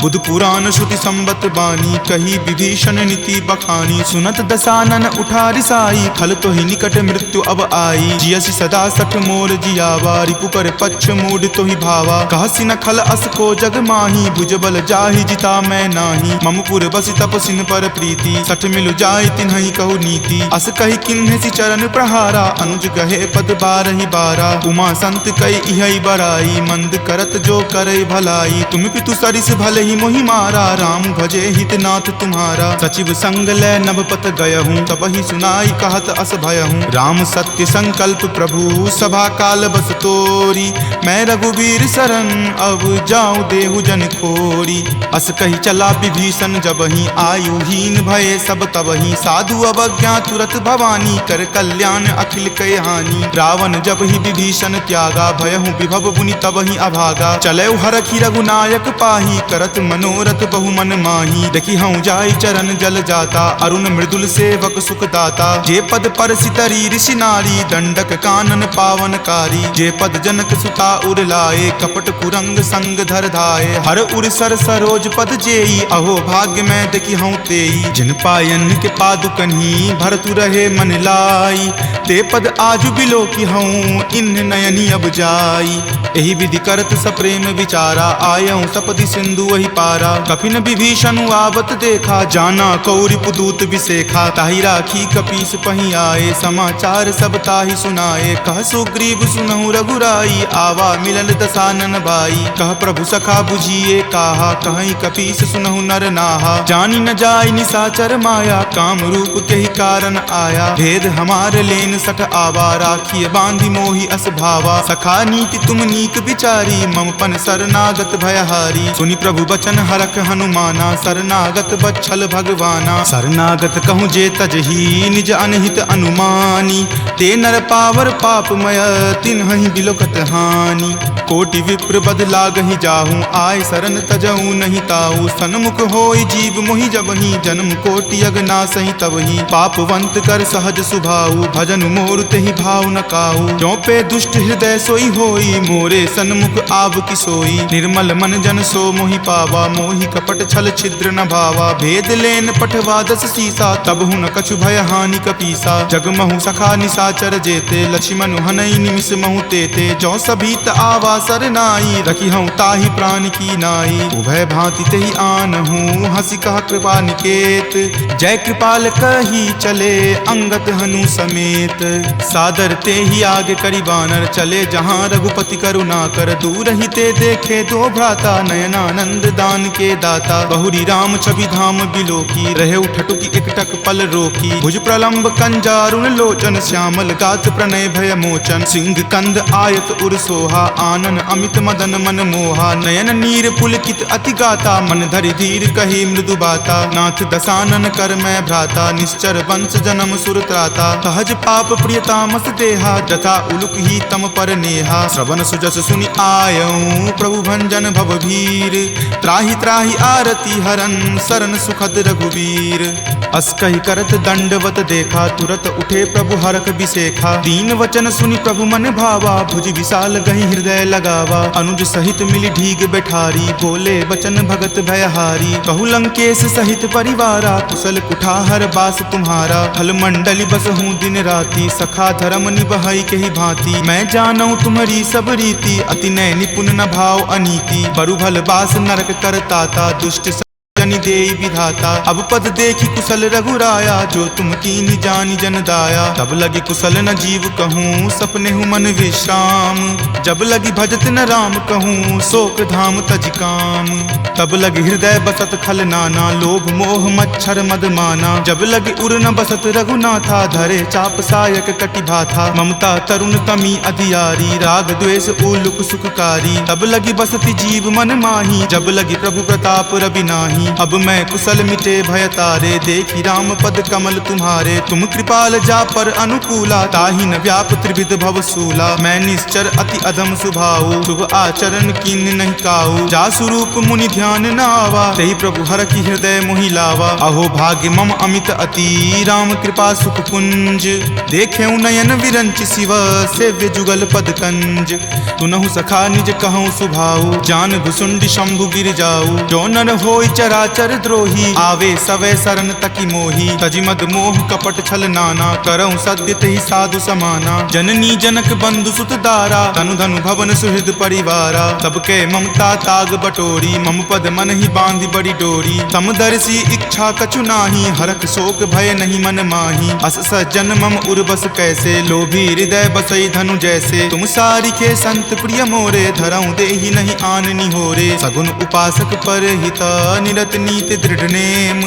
बुध पुराण श्रुति संबत बानी, कही विभीषण नीति बखानी। सुनत दसानन उठा रिसाई, खल तो ही निकट मृत्यु अब आई। जियसि सदा सठ मोर जियावा, रिपु कर पक्ष मूड तो ही भावा। कहसि न खल अस को जग माही, भुजबल जाहि जिता मैं नाही। मम पुर बसि तपसिन पर प्रीति, सठ मिलु जाय तिन्हि कहु नीति। अस कहि किन्हि चरण प्रहारा, अनुज गहे पद बारहि बारा। उमा संत कई इहै बराई, मंद करत जो करई भलाई। तुम पितु सरिस भले ही मोहि मारा, राम भजे हितनाथ तुम्हारा। सचिव संग लै नभपत गयहूँ, तबहि सुनाई कहत अस भयहूँ। राम सत्य संकल्प प्रभु, सभा काल बस तोरी। मैं रघुवीर शरण, अब जाऊँ देहु जन खोरी। अस कही चला विभीषण जबहि, आयुहीन भये सब तबहि। साधु अवज्ञा तुरत भवानी, कर कल्याण अखिल कय हानि। रावण जब ही विभीषण त्यागा, भयहु विभव पुनि तबहि अभागा। चलऊ हरखि रघुनायक पाही, करत मनोरथ बहु मन माही। देखि हऊँ जाय चरण जल जाता, अरुण मृदुल सेवक सुख दाता। जे पद पर सितरी ऋषि नारी, दंडक कानन पावनकारी। जे पद जनक सुता उर लाए, कपट कुरंग संग धर धाये। हर उर सर सरोज पद जेई, अहो भाग्य में देखि हऊँ तेई। जिन पायन के पादुकन्ही, भरतु रहे मन लाई। ते पद आजु बिलो की हूँ, इन नयनी अब जाई। एहि विधि करत सप्रेम विचारा, आयऊँ सपदि सिंधु वही पारा। कपिन विभीषण आवत देखा, जाना कौरि पुदूत विसेखा। ताहि राखी कपीस पही आए, समाचार सब ताहि सुनाए। कह सुग्रीव सुनहु रघुराई, आवा मिलन दसानन भाई। कह प्रभु सखा बुझिए काहा, कहीं कपीस सुनहु नर नाहा। जानी न जाय निशाचर माया, काम रूप के ही कारण आया। भेद हमार लेन सठ आवा, राखिय बांधि मोहि अस भावा। सखा नीति तुम नीक विचारी, मम पन शरणागत भयहारी। सुनि प्रभु बचन हरख हनुमाना, शरणागत बच्छल भगवाना। शरणागत कहूँ जे तजही, निज अनहित अनुमानी। ते नर पावर पापमय, तिन्हि बिलोकत हानि। कोटि विप्र बद लागहि जाहूँ, आय शरण तजऊ नहीं ताऊ। सन्मुख होई जीव मोहि जबहि, जन्म कोटि अगनासहि तबहि। पापवंत कर सहज सुभाऊ, भजन मोर तेहि भाव न काऊ। जो पे दुष्ट हृदय सोई होई, मोरे सन्मुख आव की सोई। निर्मल मन जन सो मोहि पावा, मोहि कपट छल छिद्र न भावा। भावा। भेद लेन पठवा 10 सीसा, तब हुन कछु भय हानि कपीसा। जगमहु सखा निसाचर जेते, लक्ष्मण हनई निमिष महु तेते। जो सभीत आवा सरनाई, रखी हूँ ताहि प्राण की नाई। उभय भांति तेहि आनहूँ, हंसी कहा कृपा निकेत। जय कृपाल कही चले, अंगत हनु समेत। सादर ते ही आगे करी बानर, चले जहाँ रघुपति करुणा कर। दूर ही ते देखे दो भ्राता, नयनानंद दान के दाता। बहुरी राम छवि धाम बिलोकी, रहे उठटुकी एकटक पल रोकी। भुज प्रलंब कंजारुण लोचन, श्यामल गात प्रणय भय मोचन। सिंह कंद आयत उर सोहा, आनन अमित मदन मन मोहा। नयन नीर पुलकित अति गाता, मन धरि धीर कही मृदु बाता। नाथ दसानन कर मैं भ्राता, निश्चर वंश जन्म सुर त्राता। सहज पाप प्रियतामस देहा, जथा उलुक ही तम पर नेहा। श्रवण सुजस सुनि आयऊँ, प्रभु भंजन भव भीर। त्राहि त्राहि आरती हरन, शरण सुखद रघुवीर। अस कहि करत दंडवत देखा, तुरत उठे प्रभु हरख बिसेखा। दीन वचन सुनि प्रभु मन भावा, भुज विशाल गहि हृदय लगावा। अनुज सहित मिली ढीग बैठारी, बोले बचन भगत भयहारी। कहु लंकेश सहित परिवारा, कुशल कुठाहर बास तुम्हारा। फल मंडली बस हूँ दिन राति, सखा धर्म निबहई के ही भांति। मैं जानऊ तुम्हारी सब रीति, अति नय निपुण न भाव अनीति। बरु भल बास नरक करताता, दुष्ट जनि देई विधाता। अब पद देखी कुशल रघुराया, जो तुम कीन्ही जानि जन दाया। तब लगी कुशल न जीव कहूँ, सपने हूँ मन विश्राम। जब लगी भजत न राम कहूँ, शोक धाम तज काम। तब लगी हृदय बसत खल नाना, लोभ मोह मच्छर मद माना। जब लगी उर न बसत रघुनाथा, धरे चाप सायक कटि भाथा। ममता तरुण तमी अधियारी, राग द्वेष उलुक सुखकारी। तब लगी बसती जीव मन माही, जब लगी प्रभु प्रताप रवि नाही। अब मैं कुशल मिटे भय तारे, देखी राम पद कमल तुम्हारे। तुम कृपाल जा पर अनुकूला, ताहि न व्याप त्रिविध भव सूला। मैं निश्चर अति अधम सुभाऊ, शुभ आचरण कीन नहीं काऊ। जा स्वरूप मुनि ध्यान न आवा, तेहि प्रभु हर की हृदय मोहि लावा। अहो भाग्य मम अमित अति, राम कृपा सुख पुंज। देखेऊ नयन विरंच शिव, सेव्य जुगल पद कंज। तुनहु सखा निज कहूँ सुभाऊ, जान भुसुंड शंभु गिर जाऊ। जो नर होई चराचर द्रोही, आवे सवै शरण तकी मोही। तजिमद मोह कपट छल नाना, करऊँ सत्य तेहि साधु समाना। जननी जनक बंधु सुत दारा, तनु धनु भवन सुहृद परिवारा। सबके ममता ताग बटोरी, मम पद मन ही बांधि बड़ी डोरी। समदर्शी इच्छा कछु नाही, हरख शोक भय नहीं मन माही। अस सज्जन मम उर्बस कैसे, लोभी हृदय बसई धनु जैसे। तुम सारिखे संत प्रिय मोरे, धरऊँ देहि नहीं आननी होरे। सगुन उपासक पर हित, निरत नीति दृढ़ नेम।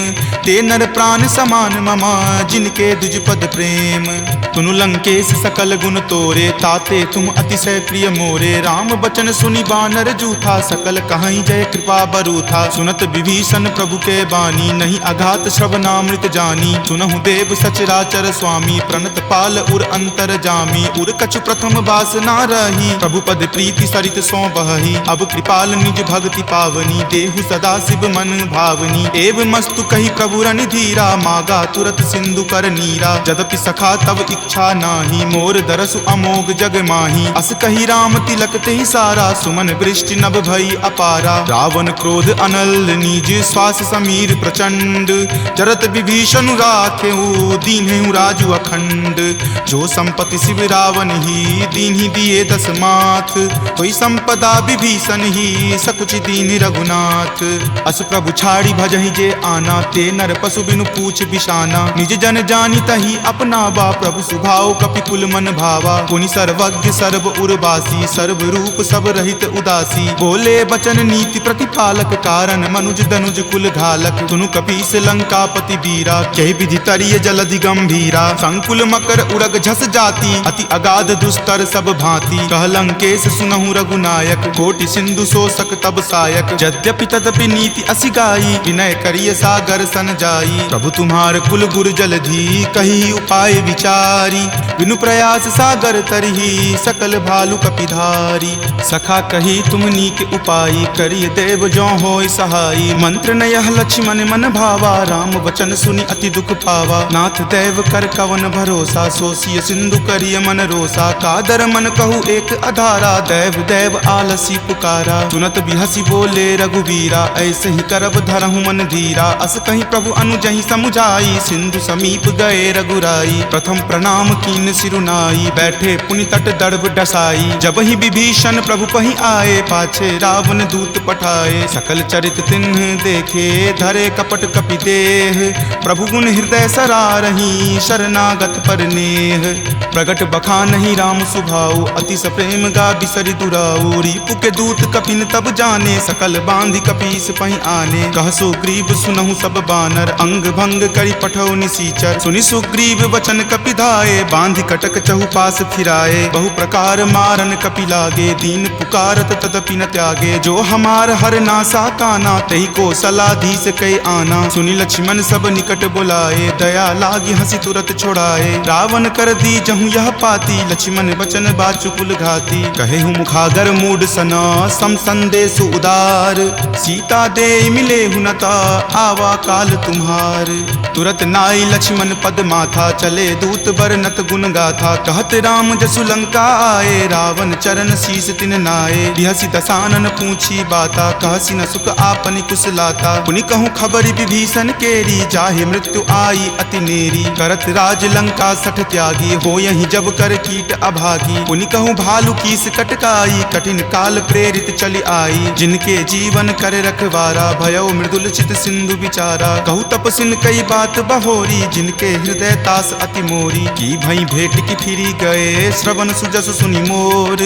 ते नर प्राण समान ममा, जिनके दुज पद प्रेम। तुनु लंकेश सकल गुण तोरे, ताते तुम अतिशय प्रिय मोरे। राम बचन सुनि बानर जूठा, सकल कहाई जय कृपा बरूथा। सुनत विभीषण प्रभु के बानी, नहीं अघात श्रवणामृत जानी। सुनहु देव सचराचर स्वामी, प्रणत पाल उर अंतर जामी। उर कछु प्रथम बास ना रही, प्रभु पद प्रीति सरित सो बहही। अब कृपाल निज भक्ति पावनी, देहु सदा शिव मन भावनी। एव मस्तु कही प्रभु रनि धीरा, मागा तुरत सिंधु कर नीरा। जदपि सखा तब इच्छा नाही, मोर दरसु अमोघ जग माही। अस कही राम तिलक तेहि सारा, सुमन वृष्टि नभ भई अपारा। रावण क्रोध अनल निज, श्वास समीर प्रचंड। जरत विभीषण राखेऊ, दीन्हेऊ राजु अखंड। जो संपत्ति शिव रावण ही, दीन्हि दिए 10 माथ। कोई संपदा विभीषण ही, सकुच दीन रघुनाथ। अस प्रभु छाड़ी भजहि जे आना, ते नर पशु बिनु पूछ बिशाना। निज जन जानी तही अपनावा, प्रभु सुभाव कपिकुल मन भावा। पुनि सर्वज्ञ सर्व उर्वासी, सर्व रूप सब रहित उदासी। बोले बचन नीति प्रतिपालक, कारण मनुज दनुज कुल घालक। तुनु कपीस लंकापति वीरा, कहि विधि तरिय जलधि गंभीरा। संकुल मकर उरग झस जाति, अति अगाध दुस्तर सब भांति। कह लंकेश सुनहु रघुनायक, कोटि सिंधु शोषक तब सायक। यद्यपि तदपि नीति असि गाई, विनय करिय सागर सन जाई। प्रभु तुम्हार कुल गुर जलधि, कही उपाय विचारी। बिनु प्रयास सागर तरही, सकल भालु कपिधारी। सखा कही तुम नीक उपाई, करिय देव जो होय सहाई। मंत्र न यह लक्ष्मण मन भावा, राम वचन सुनि अति दुख पावा। नाथ देव कर कवन भरोसा, सोसिय सिंधु करिय मन रोसा। कादर मन कहु एक अधारा, देव देव आलसी पुकारा। सुनत बिहसी बोले रघुवीरा, ऐसे ही करब धर्म धरहु मन धीरा, अस कहीं प्रभु अनुजहि समुझाई, सिंधु समीप गए रघुराई, प्रथम प्रणाम कीन सिरुनाई, बैठे पुनि तट दर्भ डसाई, जब ही विभीषण प्रभु पहि आए, पाछे रावण दूत पठाए, सकल चरित तिन्ह देखे, धरे कपट कपि देह, प्रभु गुण हृदय सरारही, शरणागत पर नेह, प्रगट बखानहि राम सुभाऊ, अतिश प्रेम गा बिसरि दुराऊ, रिपु के दूत कपिन तब जाने, सकल बांधि कपीस पहि आने, कह सुग्रीव सुनहु सब बानर, अंग भंग करि पठौ निसीचर, सुनि सुग्रीव वचन कपि धाये, बांधि कटक चहुपास फिराए, बहु प्रकार मारन कपि लागे, दीन पुकारत तदपि न त्यागे, जो हमार हर नासा काना, तही को सलाधीस कई आना, सुनि लक्ष्मण सब निकट बुलाए, दया लागी हंसी तुरत छोड़ाए, रावण कर दी जहु यह पाती, लक्ष्मण बचन बाचुकुल घाती, कहे हूँ मुखागर मूड सना, सम संदेश उदार, सीता दे मिले हुनता, आवा काल तुम्हार, तुरत नाई लक्ष्मण पद माथा, चले दूत बरनत गुण गाथा, कहत राम जसु लंका आए, रावण चरण शीस तिन नाये, बिहसी दसानन पूछी बाता, कहसी न सुख आपनि कुशलाता, पुनि कहूँ खबरि विभीषण केरी, जाहे मृत्यु आई अति नेरी, करत राज लंका सठ त्यागी, हो यही जब कर कीट अभागी, पुनि कहूँ भालू कीस कटकाई, कठिन काल प्रेरित चली आई, जिनके जीवन करे रखवारा, भयो मृदुल चित सिंधु विचारा, कहू तपसिन कई बात बहोरी, जिनके हृदय तास अति मोरी, की भई भेंट की फिरी गए, श्रवण सुजस सुनि मोर,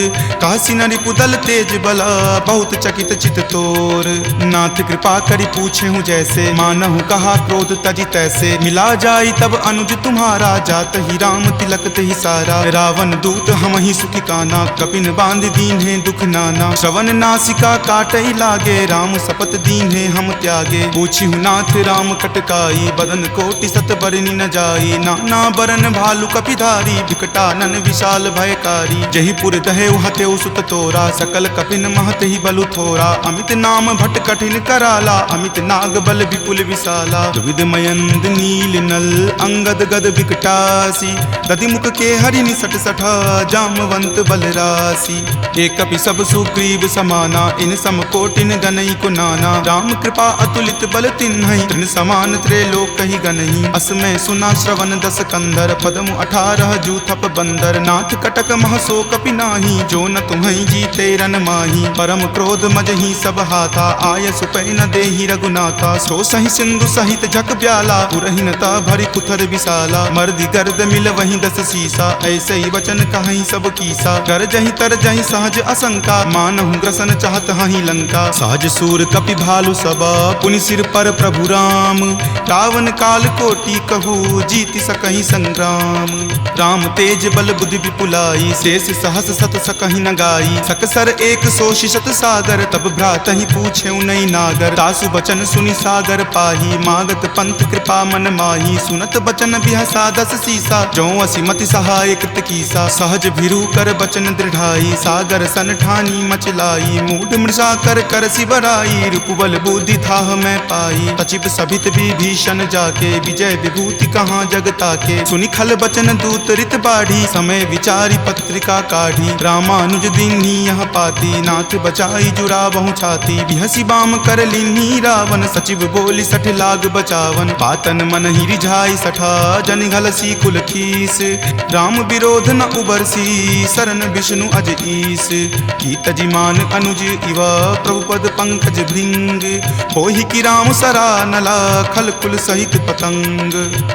कहसी न रिपुदल तेज बला, बहुत चकित चित तोर, नाथ कृपा करी पूछे हूँ जैसे, मानहु कहा क्रोध तजी तैसे, मिला जाई तब अनुज तुम्हारा, जात ही राम तिलक ही सारा, रावण दूत हम ही सुखी काना, कपिन बांध दीन है दुख नाना, श्रवण नासिका काटई लागे, राम शपथ दीन है हम त्यागे, पूछी हूँ नाथ राम कटकाई, बदन कोटि सत बरनी न जाई, नाना बरन भालू कपिधारी, विकटानन विशाल भयकारी, जही पुर दहे हते सुत तोरा, सकल कपिन महत ही बलु थोरा, अमित नाम भट कठिन कराला, अमित नाग बल विपुल विशाला, विविध मयंद नील नल, अंगद गद विकटासी, दधि मुख के हरि निसट सठा, जामवंत बलरासी, एक कपि सब सुग्रीव समाना, इन सम कोटिन गनई को नाना, राम कृपा अतुलित बल तिन्हि, तृण समान त्रैलोक कहि गनहि, असमय सुना श्रवण दस कंधर, पदम 18 जूथप बंदर, नाथ कटक महसो कपि नाही, जो न तुम्हि जीते रन माही, परम क्रोध मजहि सब हाथा, आय सुपै न देहि रघुनाथा, सो सहि सिंधु सहित झक ब्याला, पुरहिनता भरि कुथर विशाला, मर्दि गर्द मिल वहीं 10 सीसा, ऐसे ही वचन कहीं सब कीसा, कर जहि तर जहि सहज असंका, मानहु ग्रसन चाहत हहि लंका, सहज सूर कपि भालु सबा, पुनि सिर पर प्रभु राम, रावण काल कोटि कहू, जीति सकहि संग्राम, राम तेज बल बुद्धि विपुलाई, शेष सहस सत सकहि न गाई, सकसर एक सो शिशत सागर, तब भ्रातहि पूछे नई नागर, तासु बचन सुनि सागर पाही, मागत पंथ कृपा मन माही, सुनत बचन बिहसा 10 सीसा, जो असिमति सहाय कृत कीसा, सहज भिरू कर बचन दृढ़ाई, सागर सन ठानी मचलाई, मूढ़ मृषा कर कर सिबराई, रिपुबल बुद्धि थाह मैं पाई, सचिव सभित विभीषण जाके, विजय विभूति कहाँ जग ताके, सुनि खल बचन दूत रित बाढ़ी, समय विचारी पत्रिका काढ़ी, रामानुज दीन्ही यह पाती, नाथ बचाई जुरावहु छाती, बिहसी बाम कर लीन्ही रावण, सचिव बोली सठ लाग बचावन, पातन मन ही रिझाई सठा, जन घलसी कुल खीस, राम विरोध न उबरसी, शरण विष्णु अज ईस, की तजिमान अनुज इवा, प्रभुपद पंकज भृंग, होहि की राम सरा नला, खल कुल सहित पतंग,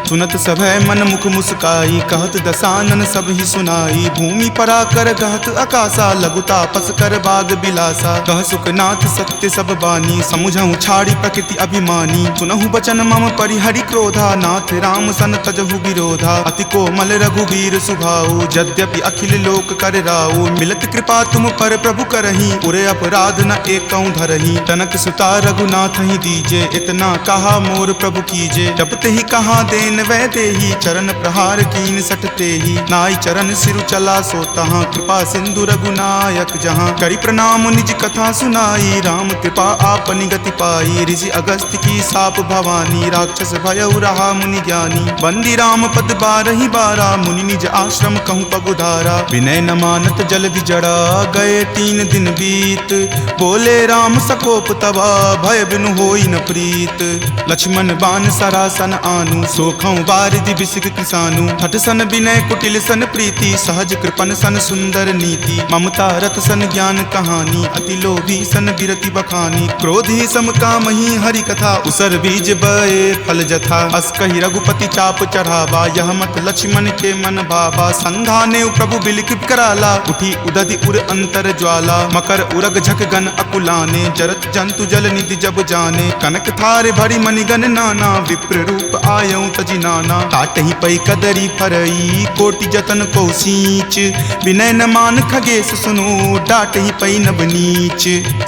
सुनत सभय मन मुख मुस्काई, कहत दसानन सब ही सुनाई, भूमि पराकर गहत आकाशा, लघु तापस कर बाग बिलासा, कह सुखनाथ सत्य सब बानी, समुझहु छाड़ी प्रकृति अभिमानी, सुनहु बचन मम परिहरि क्रोधा, नाथ राम सन तजहु विरोधा, अति कोमल रघुवीर सुभाऊ, यद्यपि अखिल लोक कर राऊ, मिलत कृपा तुम पर प्रभु करही, पुरे अपराध न एकऊं धरही, तनक सुता रघुनाथ ही दीजे, इतना कहा मोर प्रभु कीजे, जब ते ही कहा देन वै देही, चरण प्रहार कीन सटते ही, नाई चरण सिरु चला सो तहाँ, कृपा सिंधु रघुनायक जहाँ, करि प्रणाम निज कथा सुनाई, राम कृपा आपनि गति पाई, ऋषि अगस्त्य की साप भवानी, राक्षस भयउ रहा मुनि ज्ञानी, बंदी राम पद 12 बारा, मुनि निज आश्रम कहूँ पगुधारा। विनय न मानत जल्दी जड़ा, गए 3 दिन बीत। बोले राम सकोप तबा, भय बिनु होई न प्रीत। लक्ष्मण बान सरासन आनु, सोखौ बारिधि बिसिक किसानु। हठ सन विनय कुटिल सन प्रीति, सहज कृपन सन सुंदर नीति। ममता रत सन ज्ञान कहानी, अति लोभी सन बिरति बखानी। क्रोधी सम कामहि हरि कथा, उसर बीज बए फल जथा। अस कहि रघुपति चाप चढ़ावा, यह मत लक्ष्मण के मन भावा। संधाने प्रभु बिलकिप कराला, उठी उदधि उर अंतर ज्वाला। मकर उरग झक गन अकुलाने, जरत जंतु जल निधि जब जाने। कनक थार भरी मणिगन नाना, विप्र रूप आयऊ तजि नाना। काटहि पै कदरी फरई, कोटि जतन को सींच। विनय न मान खगेश सुनो, डाटहि पै नभ नीच।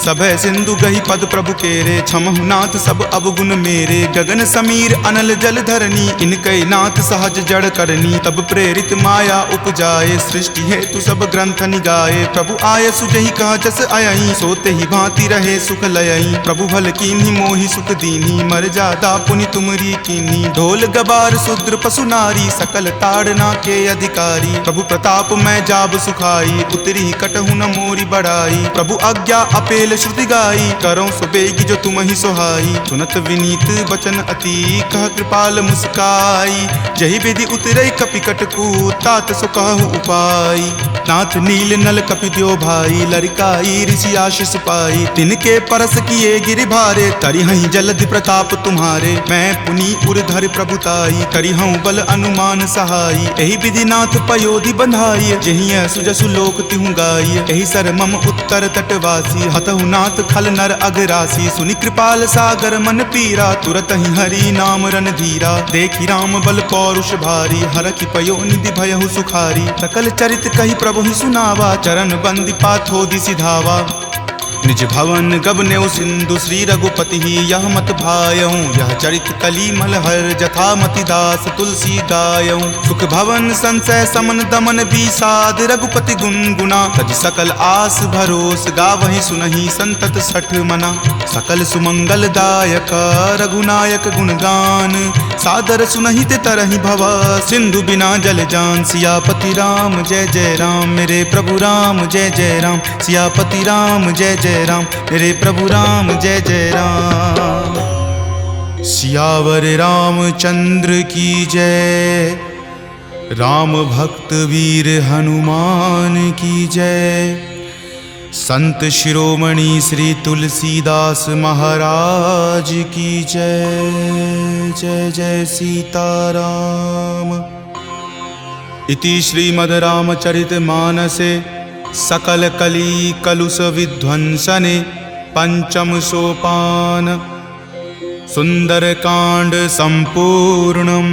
सभय सिंधु गहि पद प्रभु केरे, क्षमहु नाथ सब अवगुण मेरे। गगन समीर अनल जल धरनी, इनकै नाथ सहज जड़ करनी। तब प्रेरित माया उपजाए, सृष्टि हेतु सब ग्रंथ निगाए। प्रभु आय सुजहि कहा जस अयहि, सोते ही भांति रहे सुख लयहि। प्रभु भल कीन्ही मोहि सुख दीन्ही, मर्यादा पुनि तुमरी कीन्ही। ढोल गबार शूद्र पशु नारी, सकल ताड़ना के अधिकारी। प्रभु प्रताप मैं जाब सुखाई, उतरी कटहु न मोरी बढ़ाई। प्रभु आज्ञा अपेल श्रुति गाई, करो सुबेगी जो तुम ही सोहाई। सुनत विनीत बचन अति, कह कृपाल मुस्काई। जहि विधि उतरई कपि कटकू, तात सो कहु उपाय। नाथ नील नल कपि द्यो भाई, लरिकाई ऋषि आशीष पाई। तिनके परस किए गिरि भारे, तरिहहि जलधि प्रताप तुम्हारे। मैं पुनि उरधर प्रभुताई, करिहऊँ बल अनुमान सहाई। एहि विधि नाथ पयोधि बंधाई, जहिं सुजसु लोक तिहु गाई। एहि सर मम उत्तर तटवासी, हतहु नाथ खल नर अघरासी। सुनि कृपाल सागर मन पीरा, तुरत ही हरि नाम रन धीरा। देखि राम बल पौरुष भारी, हरखि पयो निधि भयहु सुखारी। सकल चरित कहि प्रभु ही सुनावा, चरण बंदी पाथोधि सिधावा। निज भवन गबनेउ सिंधु, श्री रघुपति ही यह मत भायऊँ। यह चरित कली मलहर, जथा मति दास तुलसी गायऊँ। सुख भवन संशय समन दमन बीसाद, रघुपति गुण गुना। तज सकल आस भरोस, गावहि सुनहि संतत सठ मना। सकल सुमंगल दायक, रघुनायक गुणगान। सादर सुनहि ते तरहि भव, सिंधु बिना जल जान। सियापति राम जय जय राम, मेरे प्रभु राम जय जय राम। सियापति राम जय जय राम, मेरे प्रभु राम जय जय राम। सियावर रामचंद्र की जय, राम भक्त वीर हनुमान की जय। संत शिरोमणि श्री तुलसीदास महाराज की जय। जय जय सीताराम। इति श्रीमद् रामचरित मानसे सकल कली कलुष विध्वंसने पंचम सोपान सुंदर कांड संपूर्णम्।